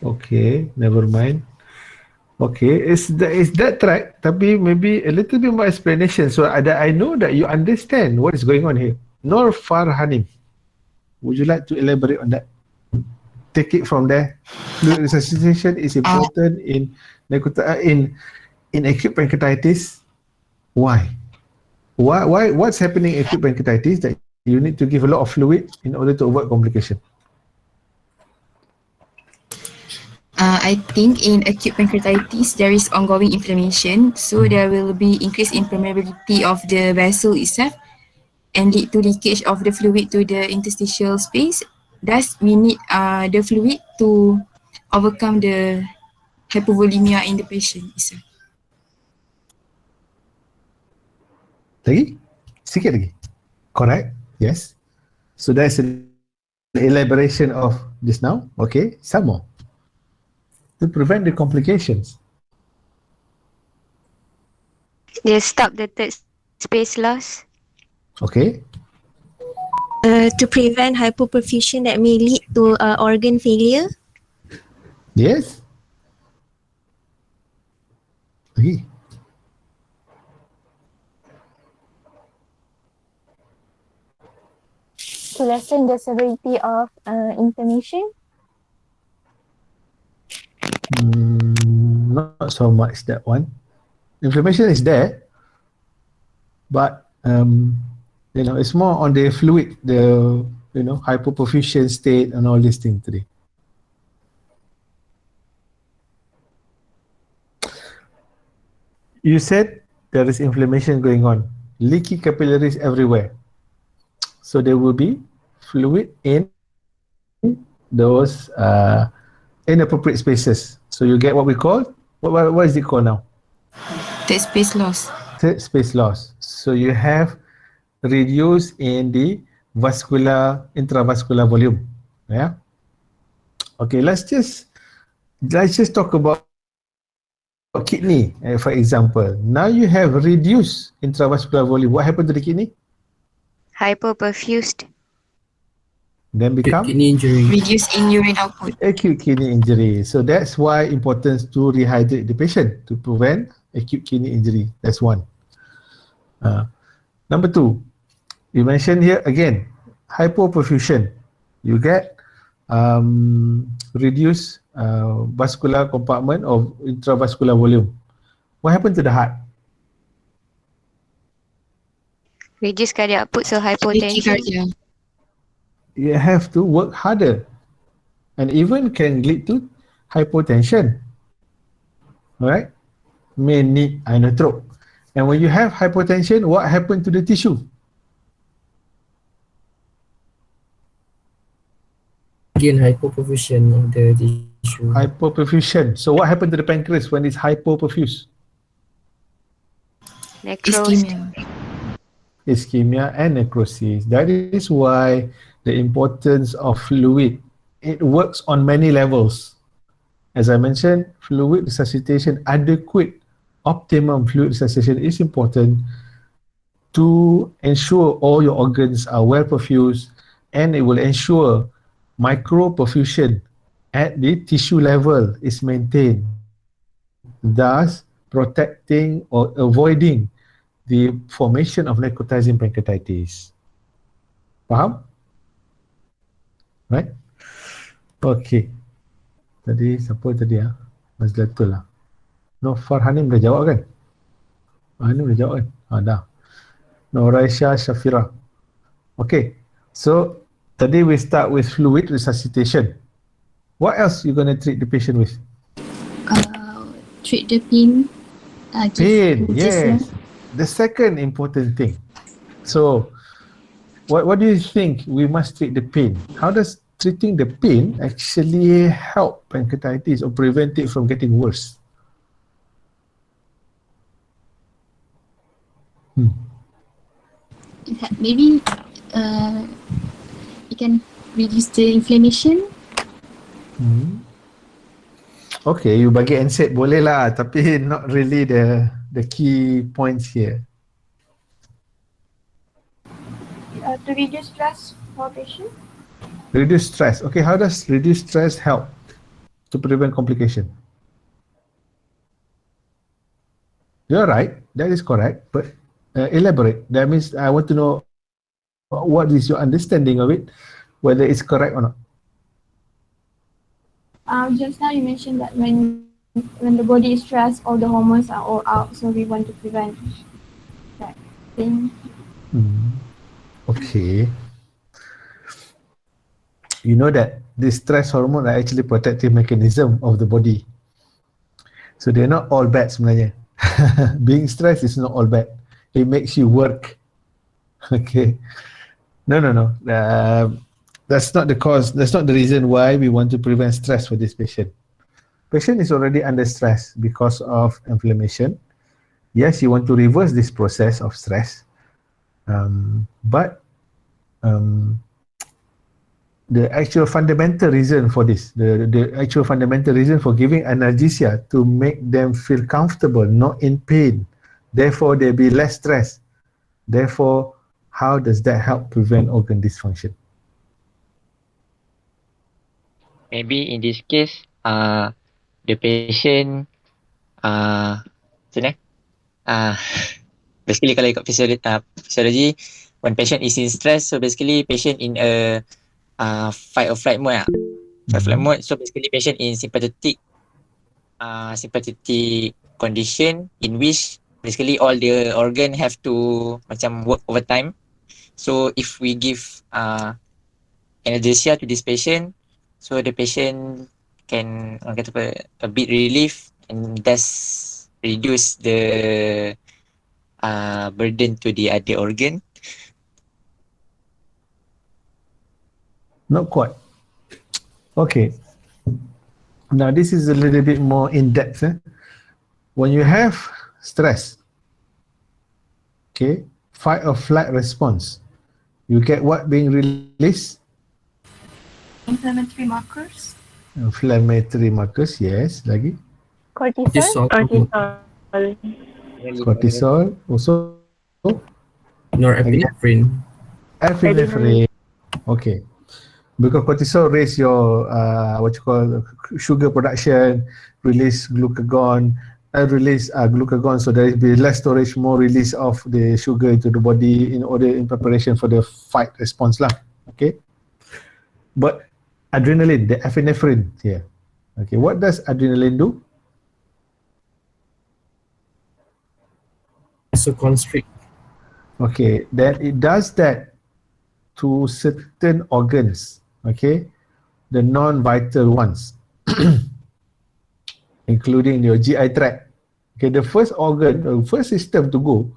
Okay, never mind. Okay, is that right? Tapi maybe a little bit more explanation so that I know that you understand what is going on here. Nur Farhanim, would you like to elaborate on that? Take it from there. Fluid resuscitation is important in acute pancreatitis. Why? What's happening in acute pancreatitis that you need to give a lot of fluid in order to avoid complication? I think in acute pancreatitis there is ongoing inflammation, so there will be increased impermeability of the vessel itself and lead to leakage of the fluid to the interstitial space. Thus, we need the fluid to overcome the hypovolemia in the patient itself. Lagi? Sikit lagi. Correct? Yes. So that's an elaboration of just now. Okay, some more. To prevent the complications. They stop the third space loss. Okay. To prevent hypoperfusion that may lead to organ failure. Yes. Okay. To lessen the severity of inflammation. Not so much that one. Inflammation is there, but it's more on the fluid, the hypoperfusion state and all these things today. You said there is inflammation going on, leaky capillaries everywhere. So there will be fluid in those inappropriate spaces. So you get what we call, what is it called now? Third space loss. Third space loss. So you have reduce in the intravascular volume. Yeah. Okay, let's just talk about kidney, for example. Now you have reduced intravascular volume. What happened to the kidney? Hypoperfused. then become kidney injury. Reduce in urine output. acute kidney injury. So that's why importance to rehydrate the patient to prevent acute kidney injury. That's one. Number two, you mentioned here again, hypoperfusion. You get reduced vascular compartment of intravascular volume. What happened to the heart? Reduce cardiac output, so hypotension. You have to work harder, and even can lead to hypotension. Alright, may need inotrope. And when you have hypotension, what happened to the tissue? Again, hypoperfusion of the tissue. Hypoperfusion. So what happened to the pancreas when it's hypoperfused? Necrosis. Ischemia and necrosis. That is why the importance of fluid. It works on many levels. As I mentioned, fluid resuscitation, adequate, optimum fluid resuscitation is important to ensure all your organs are well perfused, and it will ensure microperfusion at the tissue level is maintained, thus protecting or avoiding the formation of necrotizing pancreatitis. Faham? Right? Okay. Tadi siapa tadi ya? Mazlatul lah. No, Farhanim dah jawab kan? Farhanim dah jawab kan? Dah. No, Raisha Shafira. Okay. So, tadi we start with fluid resuscitation. What else you gonna treat the patient with? Treat the pain. Pain, yes. The second important thing. So, what do you think we must treat the pain? How does treating the pain actually help pancreatitis or prevent it from getting worse? Maybe it can reduce the inflammation. Okay, you bagi NSAID boleh lah, tapi not really the key points here. To reduce stress for patient. Reduce stress. Okay, how does reduce stress help to prevent complication? You're right, that is correct, but elaborate. That means I want to know what is your understanding of it, whether it's correct or not. Just now you mentioned that when the body is stressed, all the hormones are all out, so we want to prevent that thing. Okay. You know that the stress hormone are actually protective mechanism of the body. So they're not all bad sebenarnya. Being stressed is not all bad. It makes you work. Okay. No. That's not the cause. That's not the reason why we want to prevent stress for this patient. Patient is already under stress because of inflammation. Yes, you want to reverse this process of stress. But the actual fundamental reason for this, the actual fundamental reason for giving analgesia to make them feel comfortable, not in pain. Therefore, they'll be less stressed. Therefore, how does that help prevent organ dysfunction? Maybe in this case, the patient, basically kalau ikut physiology, when patient is in stress, so basically patient in a fight or flight mode. Fight or flight mode. So basically patient in sympathetic condition in which basically all the organ have to macam work overtime. So if we give analgesia to this patient, so the patient can a bit relief and thus reduce the burden to the other organ. Not quite. Okay. Now this is a little bit more in depth. When you have stress, okay, fight or flight response, you get what being released? Inflammatory markers. Inflammatory markers, yes. Lagi? Cortisol. Cortisol. Also? Norepinephrine. Epinephrine. Okay. because cortisol raise your what you call sugar production, release glucagon, glucagon, so there will be less storage, more release of the sugar into the body in preparation for the fight response lah. Okay, but adrenaline, the epinephrine here. Okay, what does adrenaline do? Vasoconstrict. Okay, then it does that to certain organs. Okay, the non-vital ones, including your GI tract. Okay, the first organ, the first system to go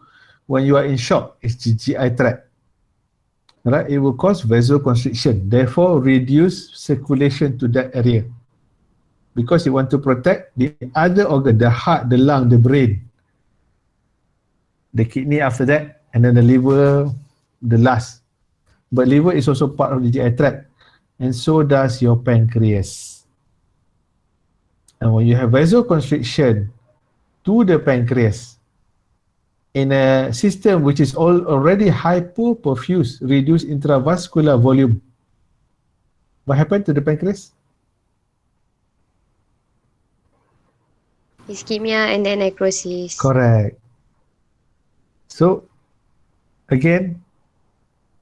when you are in shock is the GI tract. Right, it will cause vasoconstriction, therefore reduce circulation to that area. Because you want to protect the other organ, the heart, the lung, the brain, the kidney after that, and then the liver, the last. But liver is also part of the GI tract, and so does your pancreas. And when you have vasoconstriction to the pancreas in a system which is already hypoperfused, reduced intravascular volume, what happened to the pancreas? Ischemia and then necrosis. Correct. So, again,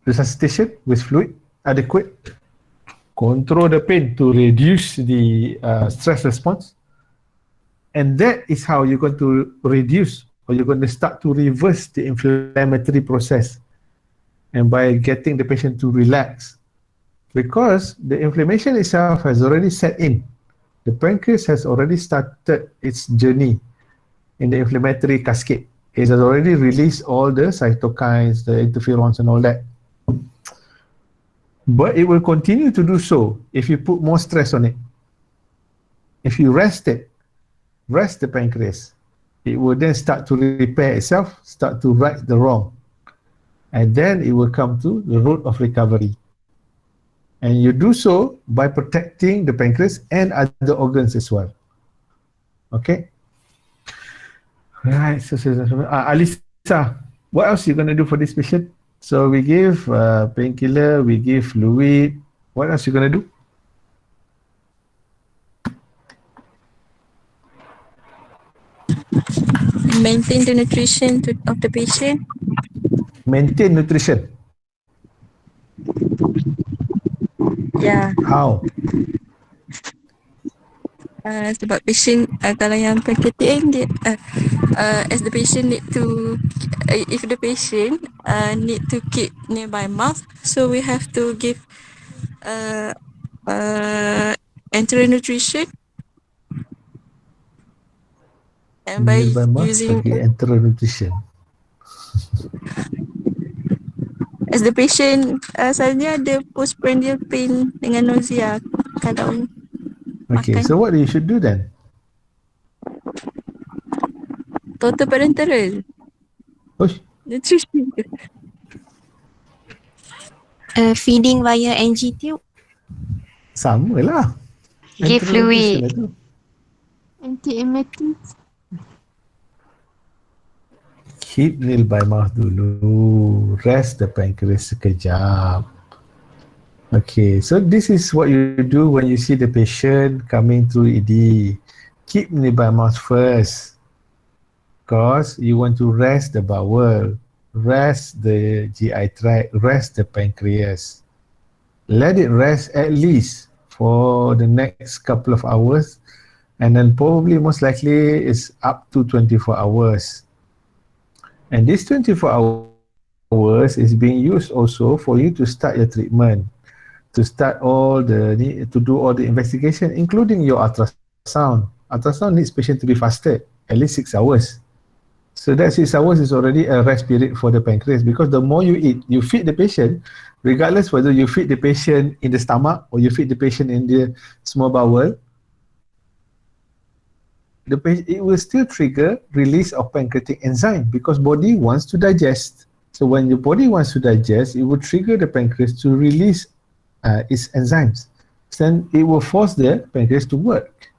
resuscitation with fluid adequate, control the pain to reduce the stress response, and that is how you're going to reduce, or you're going to start to reverse the inflammatory process, and by getting the patient to relax, because the inflammation itself has already set in. The pancreas has already started its journey in the inflammatory cascade. It has already released all the cytokines, the interferons and all that. But it will continue to do so if you put more stress on it. If you rest the pancreas, it will then start to repair itself, start to right the wrong. And then it will come to the road of recovery. And you do so by protecting the pancreas and other organs as well. Okay? Right, so Alisa, what else are you going to do for this patient? So we give painkiller, we give fluid. What else are you going to do? Maintain the nutrition of the patient. Maintain nutrition. Yeah. How? Sebab patient kalau yang pancreatitis dia as the patient need to if the patient need to keep nearby mouth, so we have to give enteral nutrition, and by Nearby mouth, using enteral nutrition. as the patient selalunya ada postprandial pain dengan nausea kalau Okay, makan. so what you should do then? Total parenteral nutrition. Feeding via NG tube. Sama lah. Give fluid. Anti-emetics. Keep nearby mouth dulu. Rest the pancreas sekejap. Okay, so this is what you do when you see the patient coming through ED. Keep nearby mouth first, because you want to rest the bowel, rest the GI tract, rest the pancreas. Let it rest at least for the next couple of hours, and then probably most likely is up to 24 hours. And this 24 hours is being used also for you to start your treatment, to start to do all the investigation, including your ultrasound. Ultrasound needs patient to be fasted at least 6 hours. So that 6 hours is already a rest period for the pancreas, because the more you eat, you feed the patient, regardless whether you feed the patient in the stomach or you feed the patient in the small bowel, it will still trigger release of pancreatic enzyme, because body wants to digest. So when your body wants to digest, it will trigger the pancreas to release its enzymes. Then it will force the pancreas to work.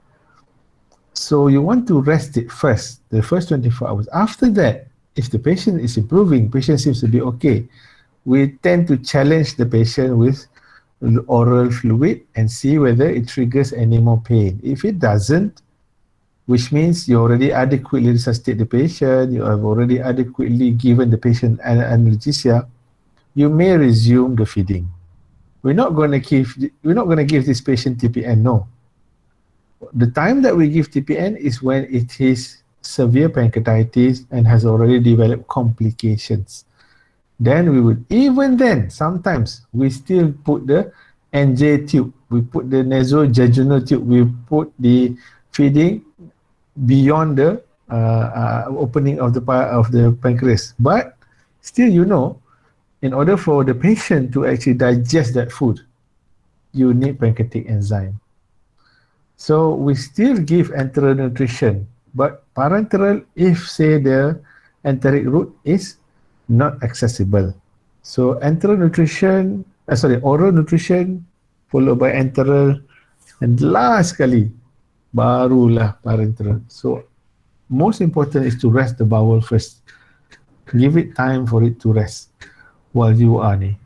So you want to rest it first, the first 24 hours. After that, if the patient is improving, patient seems to be okay, we tend to challenge the patient with oral fluid and see whether it triggers any more pain. If it doesn't, which means you already adequately resuscitate the patient, you have already adequately given the patient analgesia, you may resume the feeding. We're not going to give this patient TPN. No. The time that we give TPN is when it is severe pancreatitis and has already developed complications. Then we would, even then, sometimes we still put the NJ tube, we put the nasojejunal tube, we put the feeding beyond the opening of the pancreas. But still, in order for the patient to actually digest that food, you need pancreatic enzyme. So we still give enteral nutrition, but parenteral if say the enteric route is not accessible. So oral nutrition followed by enteral, and last sekali barulah parenteral. So most important is to rest the bowel first. Give it time for it to rest while you are ni.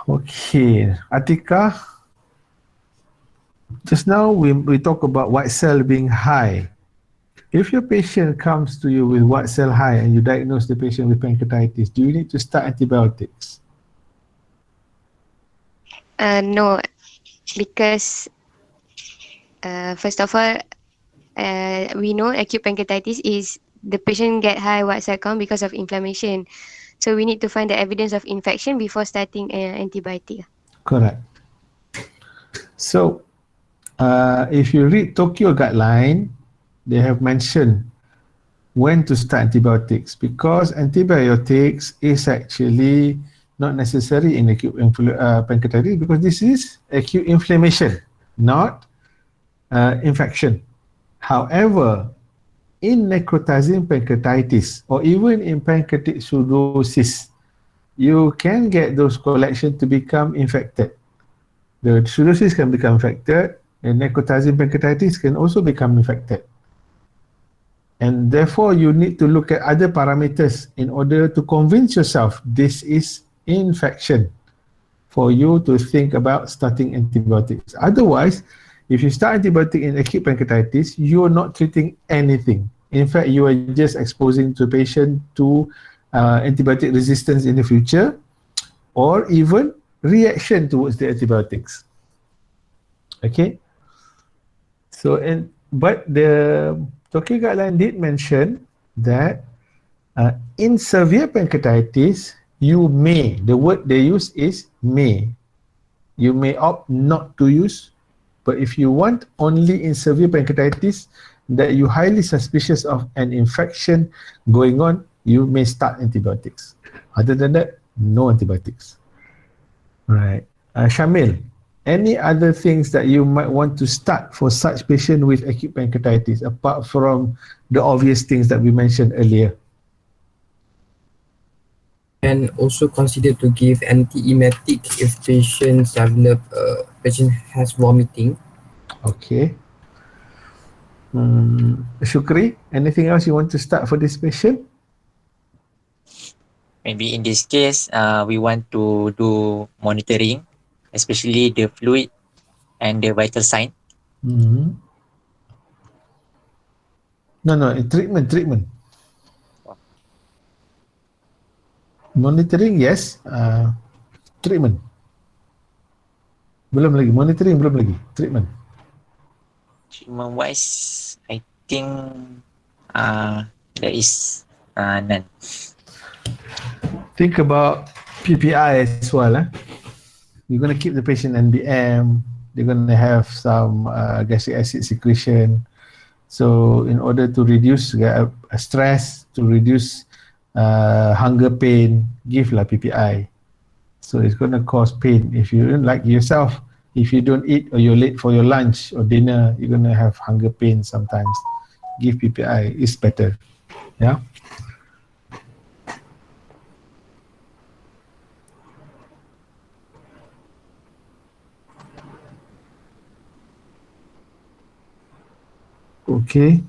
Okay, Atika, just now we talk about white cell being high. If your patient comes to you with white cell high and you diagnose the patient with pancreatitis, do you need to start antibiotics? No, because first of all, we know acute pancreatitis is the patient get high white cell count because of inflammation. So we need to find the evidence of infection before starting antibiotic. Correct. So, if you read Tokyo guideline, they have mentioned when to start antibiotics, because antibiotics is actually not necessary in acute pancreatitis, because this is acute inflammation, not infection. However, in necrotizing pancreatitis or even in pancreatic cirrhosis, you can get those collections to become infected. The cirrhosis can become infected, and necrotizing pancreatitis can also become infected. And therefore, you need to look at other parameters in order to convince yourself this is infection for you to think about starting antibiotics. Otherwise, if you start antibiotic in acute pancreatitis, you're not treating anything. In fact, you are just exposing the patient to antibiotic resistance in the future, or even reaction towards the antibiotics. Okay. So, but the Tokyo guideline did mention that in severe pancreatitis, you may, the word they use is may. You may opt not to use, but if you want only in severe pancreatitis that you're highly suspicious of an infection going on, you may start antibiotics. Other than that, no antibiotics. Right. Shamil, any other things that you might want to start for such patient with acute pancreatitis apart from the obvious things that we mentioned earlier? And also consider to give anti-emetic if patient has vomiting. Okay. Shukri, anything else you want to start for this patient? Maybe in this case, we want to do monitoring, especially the fluid and the vital sign. No, treatment. Monitoring, yes. Treatment. Belum lagi. Monitoring belum lagi. Treatment. Treatment wise, I think there is none. Think about PPI as well. You're going to keep the patient NBM. They're going to have some gastric acid secretion. So in order to reduce stress, to reduce hunger pain, give PPI. So it's going to cause pain. If you don't like yourself, if you don't eat or you're late for your lunch or dinner, you're going to have hunger pain sometimes. Give PPI, it's better. Yeah. Okay.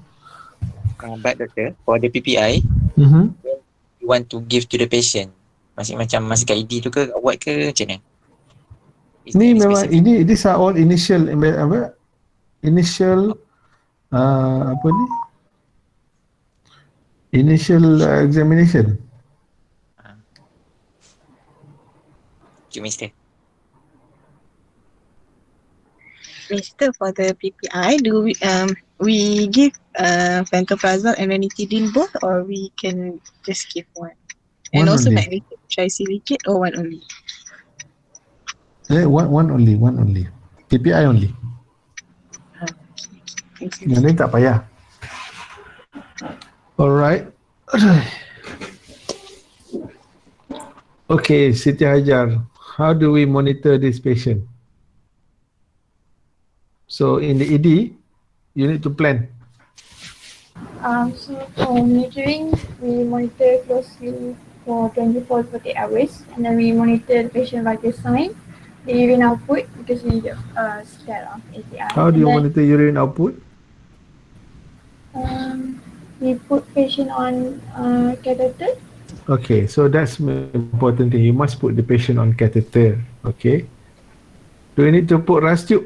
But doctor, for the PPI, you want to give to the patient, macam masa kat ED tu ke buat ke macam mana? Ni memang ini these are all initial initial apa ni? Initial examination. You Mister. Mister, for the PPI, do we give pantoprazole and ranitidine both, or we can just give one? And One also only. magnesium trisilicate, or one only? One only. PPI only. Yang lain tak payah. Alright. Okay, Siti Hajar, how do we monitor this patient? So in the ED, you need to plan. So for monitoring, we monitor closely for 24 to 48 hours, and then we monitor the patient vital sign, the urine output, because we scared of ATI. How do you monitor urine output? We put patient on catheter. Okay, so that's the important thing. You must put the patient on catheter. Okay. Do you need to put RAS tube?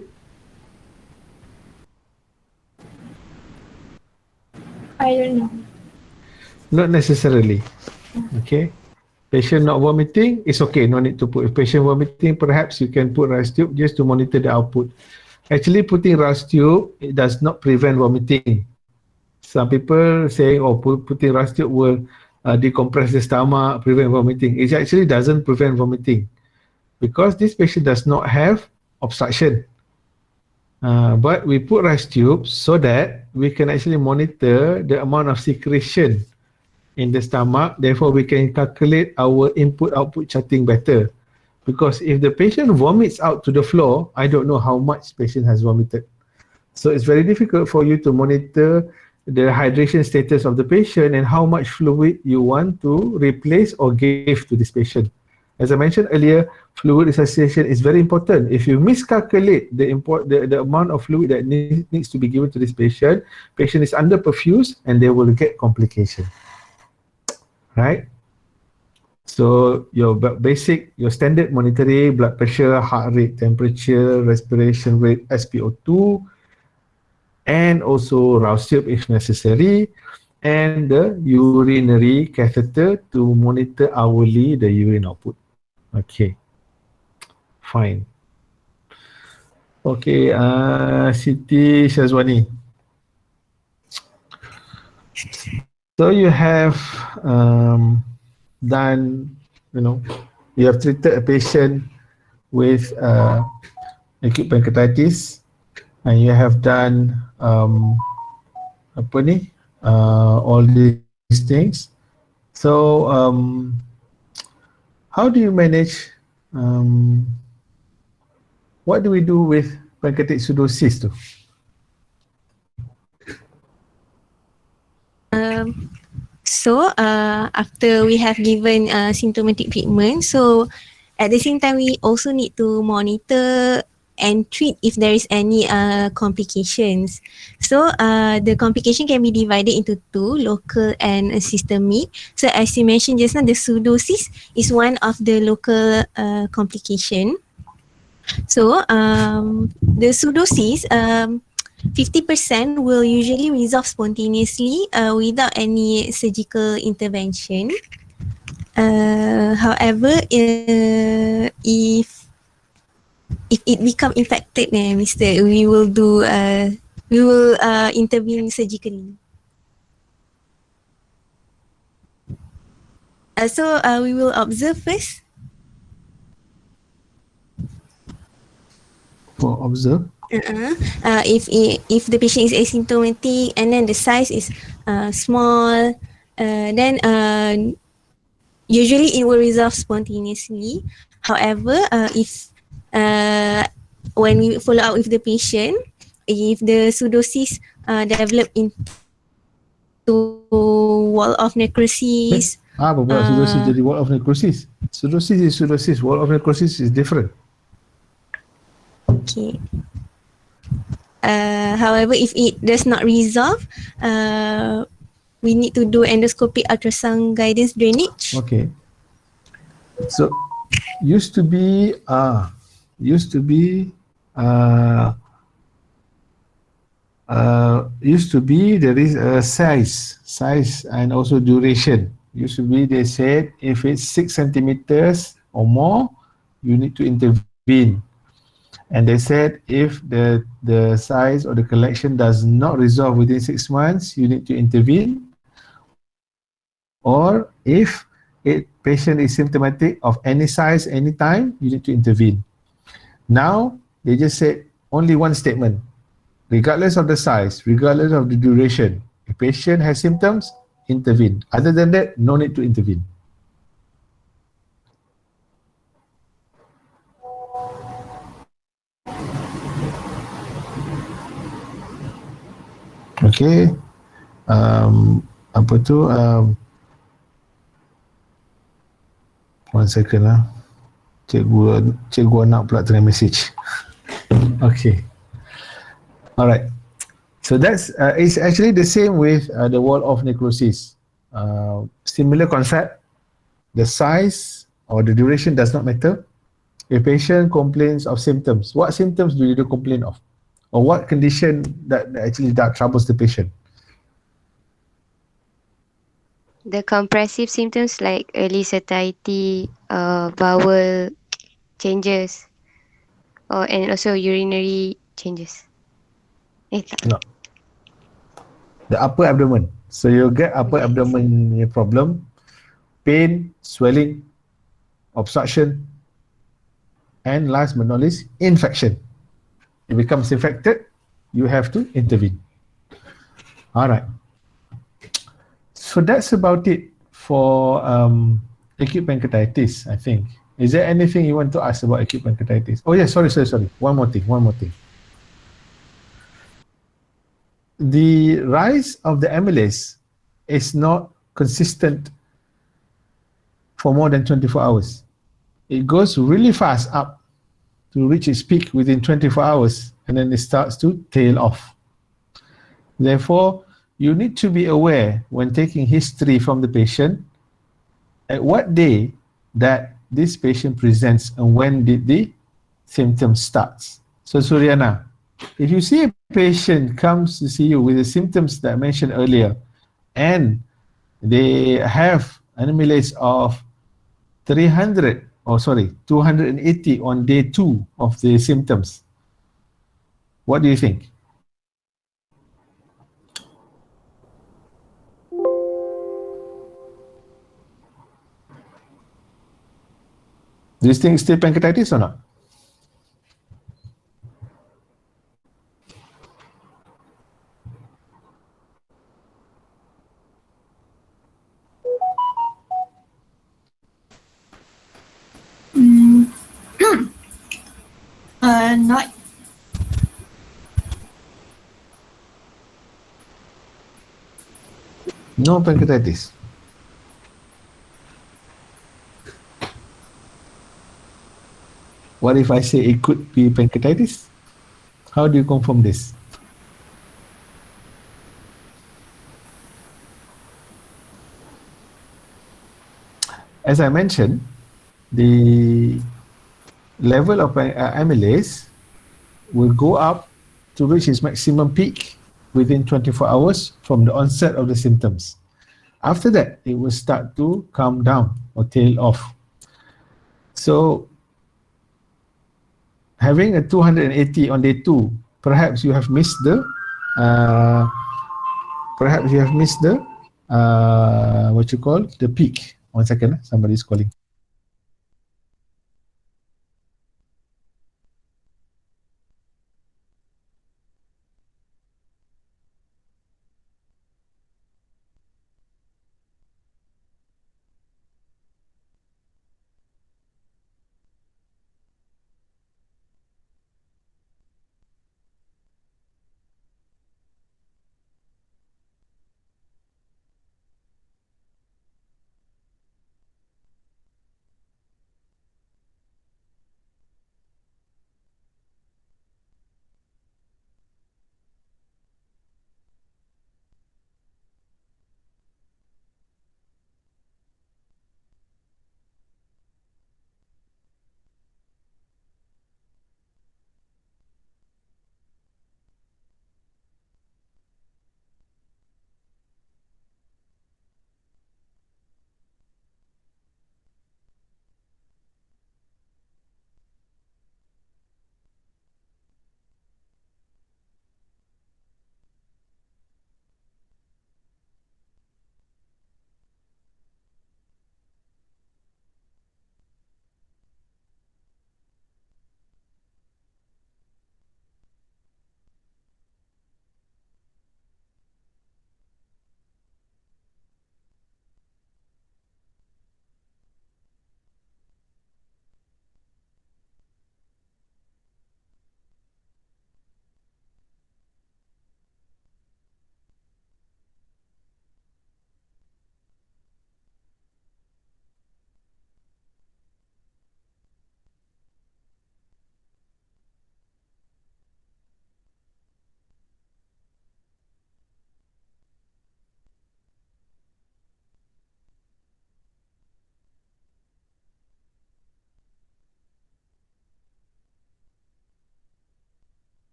I don't know. Not necessarily. Okay. Patient not vomiting, it's okay. No need to put. If patient vomiting, perhaps you can put RAS tube just to monitor the output. Actually, putting RAS tube, it does not prevent vomiting. Some people saying, oh, putting RAS tube will decompress the stomach, prevent vomiting. It actually doesn't prevent vomiting because this patient does not have obstruction. But we put RAS tube so that we can actually monitor the amount of secretion in the stomach. Therefore, we can calculate our input-output charting better. Because if the patient vomits out to the floor, I don't know how much patient has vomited. So it's very difficult for you to monitor the hydration status of the patient and how much fluid you want to replace or give to this patient. As I mentioned earlier, fluid resuscitation is very important. If you miscalculate the amount of fluid that needs to be given to this patient is underperfused and they will get complication. Right? So your standard monitoring, blood pressure, heart rate, temperature, respiration rate, SpO2, and also RAS tube if necessary, and the urinary catheter to monitor hourly the urine output. Okay, fine. Okay, Siti Shazwani. So you have done, you have treated a patient with acute pancreatitis, and you have done all these things. So how do you manage? What do we do with pancreatic pseudocyst? So after we have given symptomatic treatment, so at the same time we also need to monitor and treat if there is any complications. So the complication can be divided into two, local and systemic. So as you mentioned just now, the pseudocyst is one of the local complication. So the pseudocyst, 50% will usually resolve spontaneously without any surgical intervention. However, if it become infected, Mister, we will intervene surgically. So we will observe first. For observe. If the patient is asymptomatic and then the size is small, then usually it will resolve spontaneously. However, if when we follow up with the patient, if the pseudocyst develop into wall of necrosis. Apa pula pseudocyst jadi wall of necrosis? Pseudocyst is pseudocyst. Wall of necrosis is different. Okay. However, if it does not resolve, we need to do endoscopic ultrasound guidance drainage. Okay. So used to be used to be there is a size and also duration. Used to be they said if it's 6 centimeters or more, you need to intervene. And they said if the size or the collection does not resolve within 6 months, you need to intervene. Or if patient is symptomatic of any size, anytime, you need to intervene. Now, they just said only one statement. Regardless of the size, regardless of the duration, if patient has symptoms, intervene. Other than that, no need to intervene. Okay. Apa tu? One second lah. Cikgu anak pula tengah message. Okay. Alright. So that's it's actually the same with the wall of necrosis. Similar concept. The size or the duration does not matter. A patient complains of symptoms. What symptoms do you complain of? Or what condition that actually troubles the patient? The compressive symptoms like early satiety, bowel changes, and also urinary changes. No. The upper abdomen. So you get upper abdomen problem, pain, swelling, obstruction, and last but not least, infection. It becomes infected, you have to intervene. All right. So that's about it for acute pancreatitis, I think. Is there anything you want to ask about acute pancreatitis? Oh, yeah, sorry. One more thing. The rise of the amylase is not consistent for more than 24 hours. It goes really fast up to reach its peak within 24 hours and then it starts to tail off. Therefore, you need to be aware when taking history from the patient at what day that this patient presents and when did the symptoms start. So Suryana, if you see a patient comes to see you with the symptoms that I mentioned earlier and they have an amylase of 280 on day 2 of the symptoms, what do you think? Do you think it's still pancreatitis or not? Not. No pancreatitis. What if I say it could be pancreatitis? How do you confirm this? As I mentioned, the level of amylase will go up to reach its maximum peak within 24 hours from the onset of the symptoms. After that, it will start to come down or tail off. So, having a 280 on day 2, perhaps you have missed the the peak. One second, somebody's calling.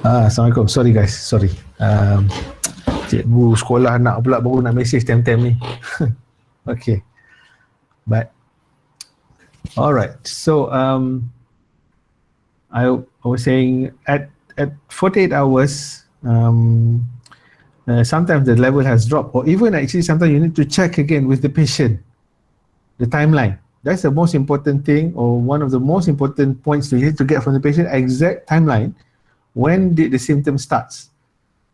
Assalamualaikum. Sorry guys, sorry. Cikgu sekolah anak pula baru nak message time-time ni. Okay. But alright. So I was saying at 48 hours, sometimes the level has dropped, or even actually sometimes you need to check again with the patient, the timeline. That's the most important thing, or one of the most important points you need to get from the patient, exact timeline. When did the symptom starts?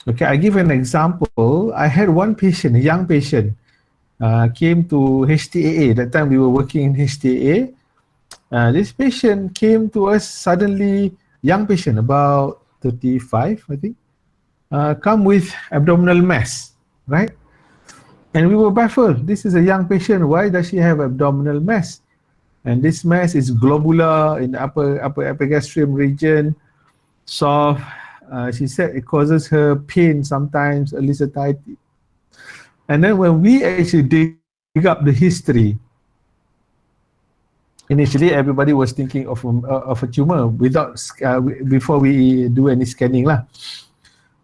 Okay, I give an example. I had one patient, a young patient, came to HTAA. That time we were working in HTAA. This patient came to us suddenly, young patient, about 35, I think, come with abdominal mass, right? And we were baffled. This is a young patient. Why does she have abdominal mass? And this mass is globular in the upper epigastrium region, soft. She said it causes her pain sometimes, elicititis. And then when we actually dig up the history, initially everybody was thinking of a tumor before we do any scanning lah.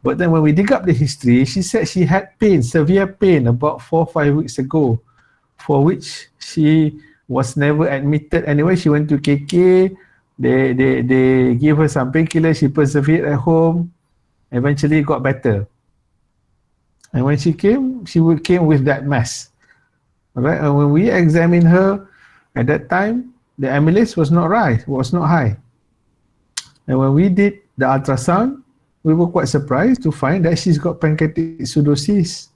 But then when we dig up the history, she said she had pain, severe pain, about 4 or 5 weeks ago, for which she was never admitted. Anyway, she went to KK. They gave her some painkillers. She persevered at home. Eventually got better. And when she came with that mass. Alright, and when we examined her at that time, the amylase was not high. And when we did the ultrasound, we were quite surprised to find that she's got pancreatic pseudosis.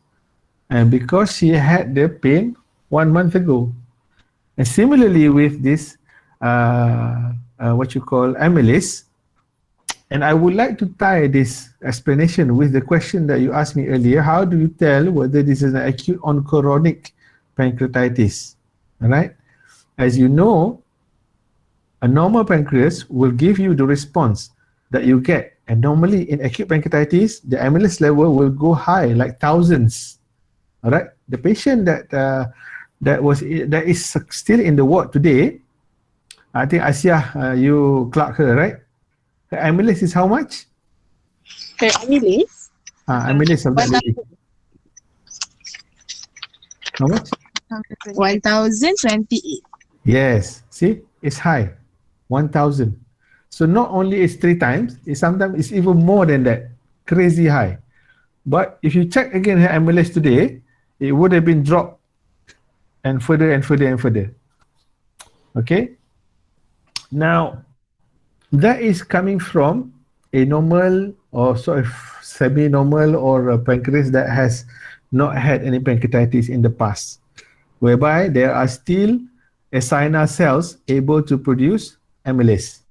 And because she had the pain 1 month ago. And similarly with this, what you call amylase, and I would like to tie this explanation with the question that you asked me earlier. How do you tell whether this is an acute or chronic pancreatitis? All right. As you know, a normal pancreas will give you the response that you get. And normally in acute pancreatitis, the amylase level will go high, like thousands. All right. The patient that is still in the ward today, I think Asia, you clock her, right? Her amylase is how much? Her amylase? Amylase of that lady. How much? 1028. Yes. See, it's high. 1000. So not only it's 3 times, sometimes it's even more than that. Crazy high. But if you check again her amylase today, it would have been dropped and further and further and further. Okay. Now, that is coming from a normal or sort of semi-normal or a pancreas that has not had any pancreatitis in the past, whereby there are still acinar cells able to produce amylase.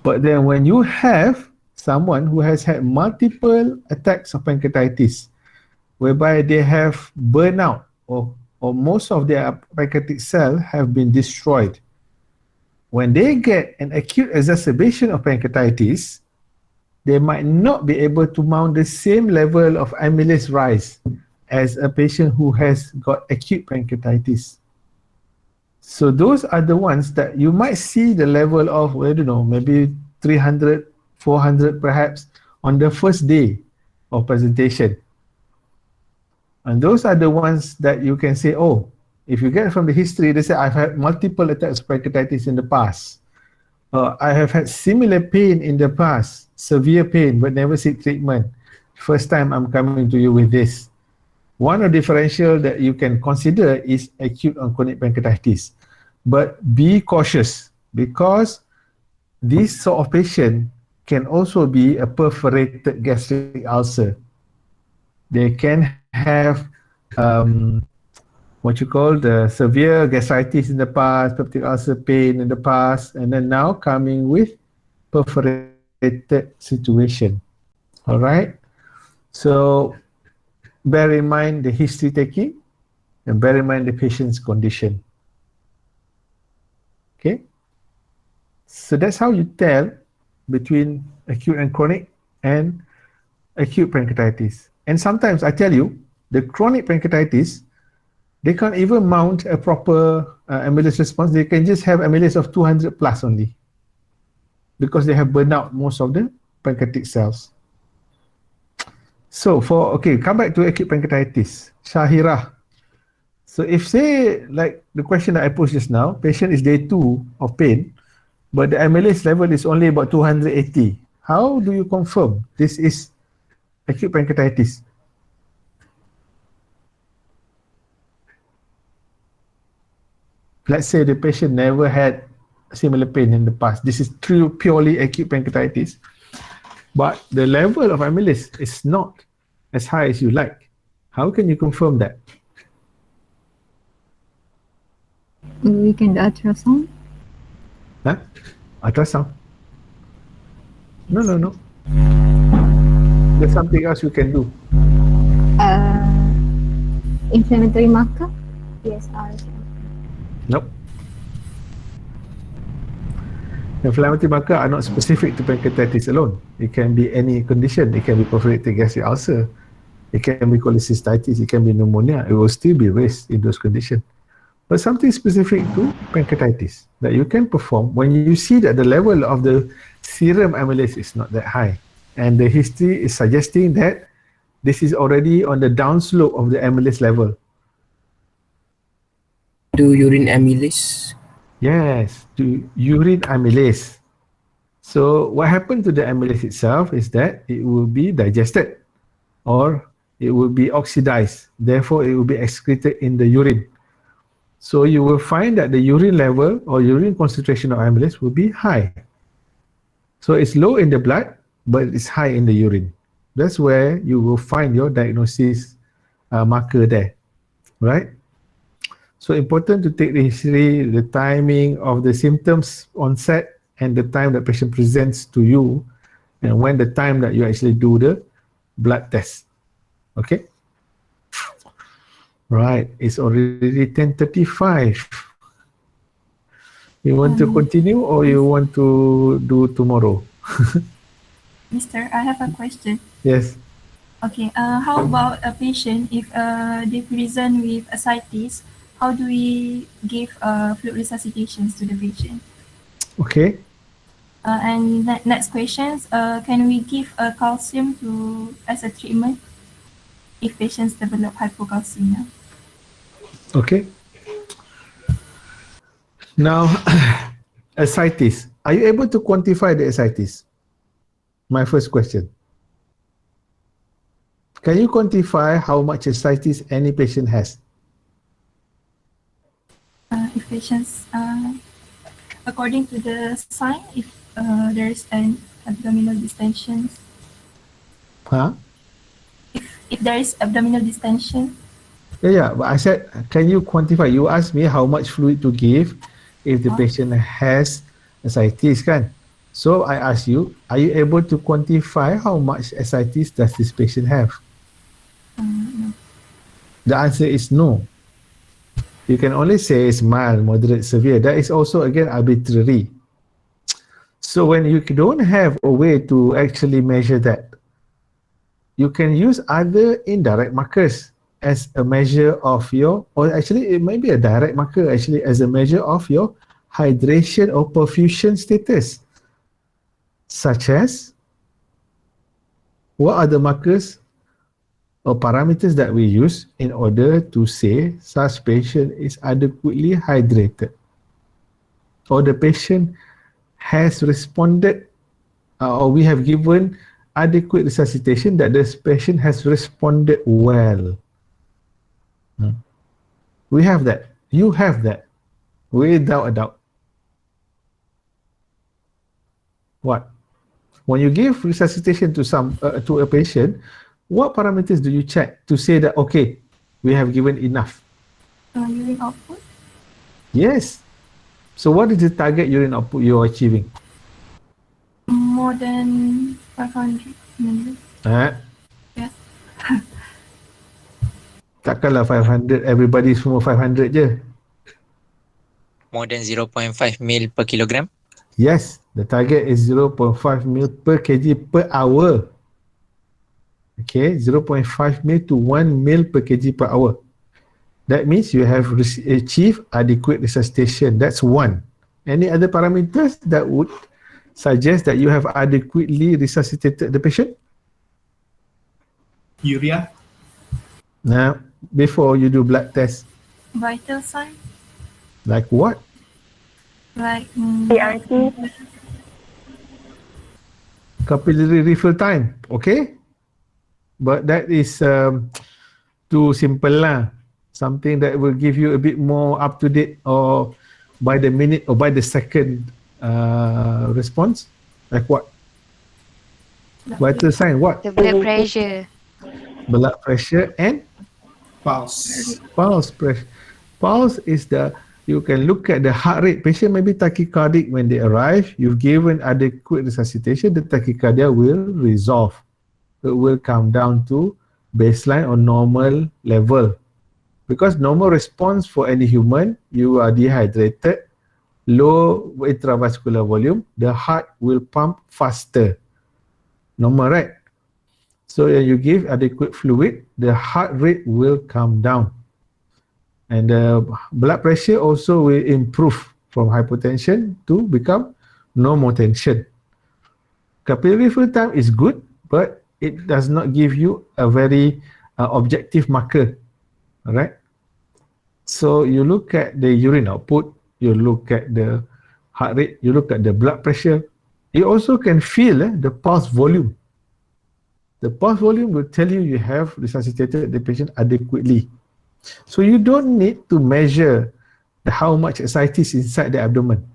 But then when you have someone who has had multiple attacks of pancreatitis, whereby they have burnout or most of their pancreatic cell have been destroyed, when they get an acute exacerbation of pancreatitis, they might not be able to mount the same level of amylase rise as a patient who has got acute pancreatitis. So those are the ones that you might see the level of, I don't know, maybe 300, 400 perhaps on the first day of presentation. And those are the ones that you can say, oh, if you get from the history, they say, I've had multiple attacks of pancreatitis in the past. I have had similar pain in the past, severe pain, but never seek treatment. First time I'm coming to you with this. One of the differential that you can consider is acute or chronic pancreatitis. But be cautious, because this sort of patient can also be a perforated gastric ulcer. They can have what you call the severe gastritis in the past, peptic ulcer pain in the past, and then now coming with perforated situation. All right. So bear in mind the history taking and bear in mind the patient's condition. Okay. So that's how you tell between acute and chronic and acute pancreatitis. And sometimes I tell you, the chronic pancreatitis, they can't even mount a proper amylase response. They can just have amylase of 200 plus only, because they have burned out most of the pancreatic cells. So come back to acute pancreatitis. Shahira. So if say like the question that I posed just now, patient is day 2 of pain, but the amylase level is only about 280. How do you confirm this is acute pancreatitis? Let's say the patient never had similar pain in the past. This is purely acute pancreatitis, but the level of amylase is not as high as you like. How can you confirm that? We can do ultrasound. Huh? Ultrasound? No. There's something else you can do. Inflammatory marker? Yes, Nope. Inflammatory marker are not specific to pancreatitis alone. It can be any condition. It can be perforated gastric ulcer. It can be cholecystitis. It can be pneumonia. It will still be raised in those conditions. But something specific to pancreatitis that you can perform when you see that the level of the serum amylase is not that high, and the history is suggesting that this is already on the downslope of the amylase level. Do urine amylase? Yes, to urine amylase. So what happened to the amylase itself is that it will be digested or it will be oxidized. Therefore, it will be excreted in the urine. So you will find that the urine level or urine concentration of amylase will be high. So it's low in the blood, but it's high in the urine. That's where you will find your diagnosis marker there, right? So important to take the history, the timing of the symptoms onset, and the time that patient presents to you, and when the time that you actually do the blood test. Okay? Right, it's already 10:35. You want to continue or you want to do tomorrow? Mister, I have a question. Yes. Okay, how about a patient if they present with ascites? How do we give fluid resuscitations to the patient? Okay. And next questions, can we give calcium as a treatment if patients develop hypocalcemia? Okay. Now, ascites. Are you able to quantify the ascites? My first question. Can you quantify how much ascites any patient has? If patients, according to the sign, if there is an abdominal distension. Huh? If there is abdominal distension. Yeah, but I said, can you quantify? You asked me how much fluid to give if the patient has ascites, kan? So I ask you, are you able to quantify how much ascites does this patient have? No. The answer is no. You can only say it's mild, moderate, severe. That is also again arbitrary. So when you don't have a way to actually measure that, you can use other indirect markers as a measure of your, or actually it might be a direct marker actually as a measure of your hydration or perfusion status. Such as, what are the markers or parameters that we use in order to say such patient is adequately hydrated or the patient has responded or we have given adequate resuscitation, that this patient has responded well. We have that. You have that. Without a doubt. What? When you give resuscitation to a patient, what parameters do you check to say that, okay, we have given enough? Urine output? Yes. So what is the target urine output you are achieving? More than 500 milliliters. Yes. Takkanlah 500, everybody semua 500 je. More than 0.5 mil per kilogram? Yes, the target is 0.5 mil per kg per hour. Okay, 0.5 mil to 1 mil per kg per hour. That means you have achieved adequate resuscitation. That's one. Any other parameters that would suggests that you have adequately resuscitated the patient? Urea. Now, before you do blood test, Vital sign, like what? like ART. Capillary refill time, okay? But that is too simple lah. Something that will give you a bit more up to date or by the minute or by the second response. Like what? Vital sign, what? The blood pressure. Blood pressure and Pulse. Pulse pressure. Pulse is you can look at the heart rate. Patient may be tachycardic when they arrive. You've given adequate resuscitation, the tachycardia will resolve. It will come down to baseline or normal level. Because normal response for any human, you are dehydrated, low intravascular volume, the heart will pump faster. Normal, right? So when you give adequate fluid, the heart rate will come down. And the blood pressure also will improve from hypotension to become normal tension. Capillary refill time is good, but it does not give you a very objective marker. All right. So you look at the urine output, you look at the heart rate, you look at the blood pressure. You also can feel the pulse volume. The pulse volume will tell you have resuscitated the patient adequately. So you don't need to measure how much ascites inside the abdomen.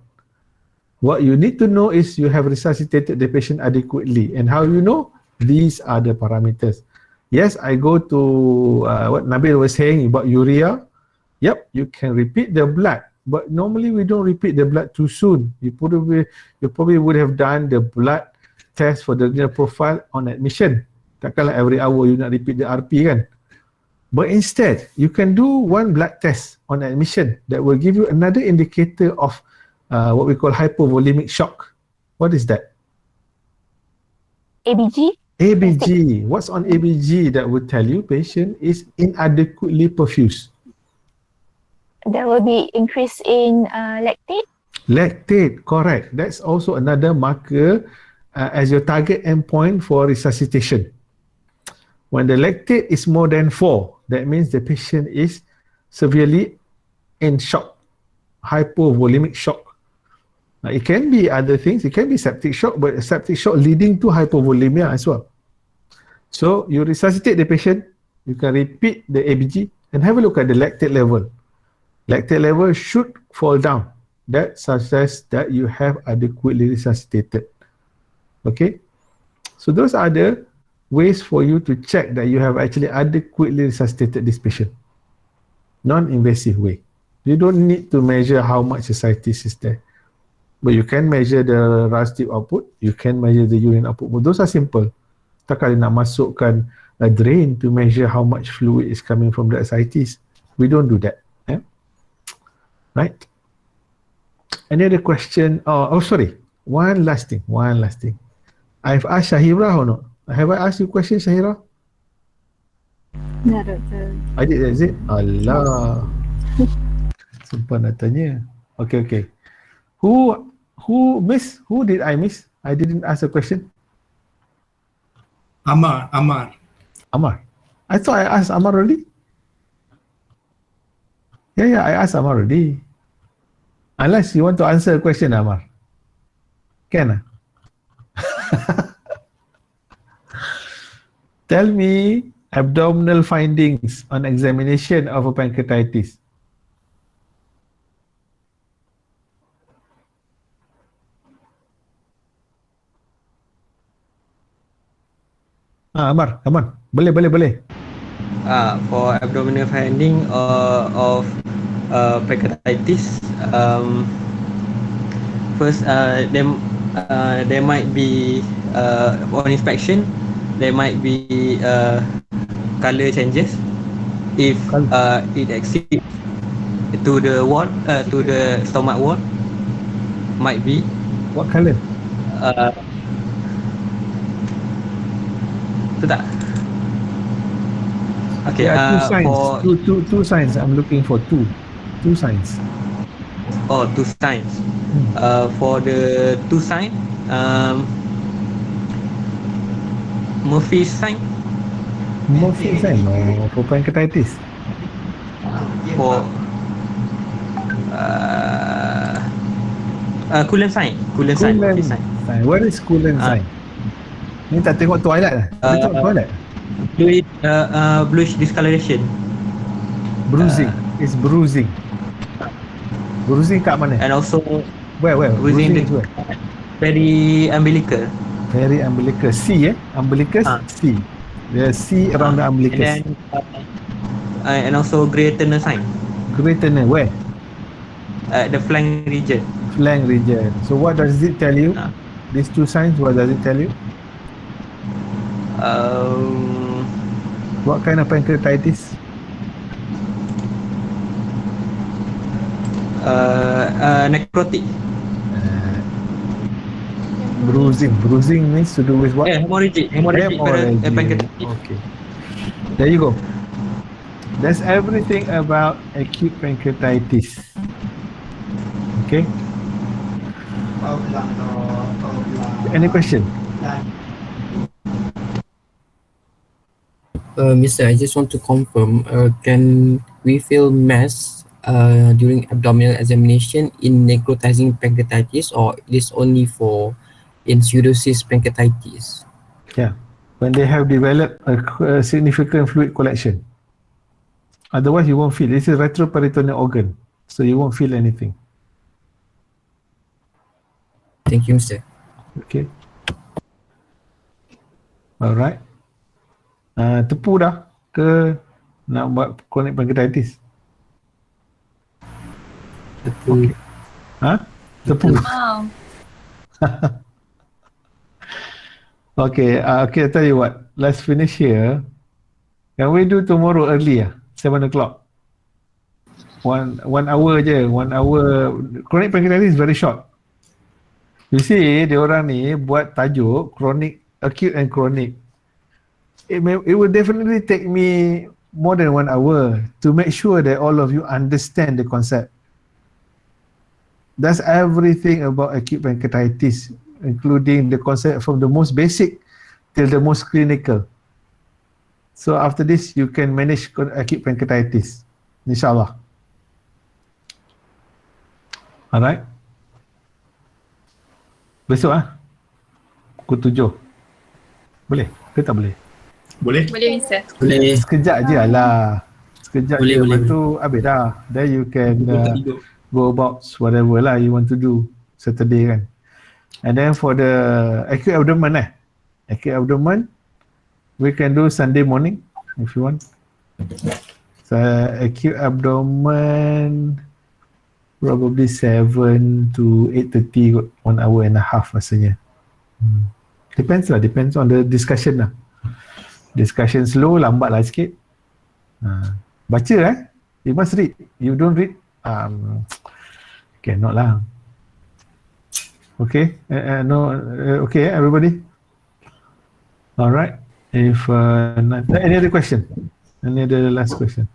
What you need to know is you have resuscitated the patient adequately. And how you know? These are the parameters. Yes, I go to what Nabil was saying about urea. Yep, you can repeat the blood, but normally we don't repeat the blood too soon. You probably would have done the blood test for the renal profile on admission. Takkanlah every hour you nak repeat the RP kan? But instead, you can do one blood test on admission that will give you another indicator of what we call hypovolemic shock. What is that? ABG. ABG. What's on ABG that would tell you patient is inadequately perfused? There will be increase in lactate. Lactate, correct. That's also another marker as your target endpoint for resuscitation. When the lactate is more than 4, that means the patient is severely in shock, hypovolemic shock. Now, it can be other things, it can be septic shock, but septic shock leading to hypovolemia as well. So you resuscitate the patient, you can repeat the ABG and have a look at the lactate level. Lactate level should fall down. That suggests that you have adequately resuscitated. Okay, so those are the ways for you to check that you have actually adequately resuscitated this patient. Non-invasive way. You don't need to measure how much ascites is there. But you can measure the RAS tube output, you can measure the urine output. But those are simple. Takkan nak masukkan a drain to measure how much fluid is coming from the ascites. We don't do that. Right? Any other question? Oh, sorry. One last thing. I've asked Shahira or not? Have I asked you a question, Shahira? No, Doctor. I did, is it? Allah. Sumpah nak tanya. Okay. Who did I miss? I didn't ask a question. Amar. I thought I asked Amar already. Yeah, I asked Amar already. Unless you want to answer a question, Amar. Can? Tell me abdominal findings on examination of a pancreatitis. Amar, come on. Boleh. For abdominal finding of pancreatitis, first there might be on inspection there might be color changes if it exceeds to the wall to the stomach wall. Might be. What color? Tu tak? Okay, there are two signs. For Two signs. I'm looking for two signs. Oh, 2 signs. For the 2 sign, Murphy sign Morphine sign? No, for pancreatitis. for Cullen sign. Cullen sign. Murphy sign. What is Cullen sign? Ni tak tengok Twilight lah. Kita tengok Twilight. Bluish discoloration. Bruising. It's bruising. Bruising kat mana? And also where? Bruising is where? Peri-umbilical. Peri-umbilical. C umbilicus C. The C around the umbilicus. And also grey tunnel sign. Grey tunnel where? The flank region. Flank region. So what does it tell you? These two signs, what does it tell you? What kind of pancreatitis? Necrotic. Bruising means to do with what? Hemorrhagic. Okay. There you go. That's everything about acute pancreatitis. Okay. Any question? Mister, I just want to confirm, can we feel mass during abdominal examination in necrotizing pancreatitis, or it is only for in pseudocyst pancreatitis? Yeah, when they have developed a significant fluid collection. Otherwise, you won't feel. This is retroperitoneal organ, so you won't feel anything. Thank you, Mister. Okay. Alright. Tepu dah ke nak buat chronic pancreatitis? Tepu. Okay. Tepu. Okay, I tell you what. Let's finish here. Can we do tomorrow early 7 o'clock? One hour je. 1 hour. Chronic pancreatitis is very short. You see, dia orang ni buat tajuk chronic, acute and chronic. It will definitely take me more than 1 hour to make sure that all of you understand the concept. That's everything about acute pancreatitis, including the concept from the most basic till the most clinical. So after this, you can manage acute pancreatitis, insyaAllah. Alright. Besok pukul 7. Boleh ke tak boleh? Boleh, Mister. Boleh. Sekejap je lah. Sekejap je. Lepas tu habis dah. Then you can go about whatever lah you want to do Saturday kan. And then for the acute abdomen acute abdomen, we can do Sunday morning if you want. So acute abdomen probably 7 to 8:30 kot. 1 hour and a half rasanya. Depends on the discussion lah. Discussion slow, lambat lah sikit. Baca you must read. You don't read, cannot lah. Okay, okay everybody? Alright. If any other question? Any other last question?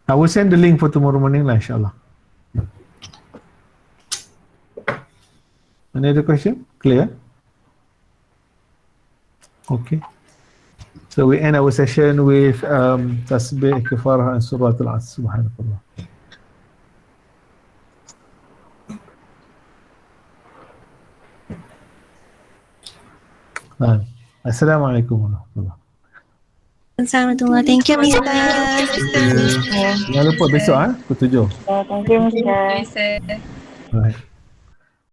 I will send the link for tomorrow morning lah, insyaAllah. Any other question? Clear? Okay. So we end our session with tasbih, kafarah and suratul As. Subhanallah. Assalamualaikum warahmatullahi wabarakatuh. Assalamualaikum. Thank you, Mister. Jangan lupa besok pukul 7. Thank you, Mister. Alright.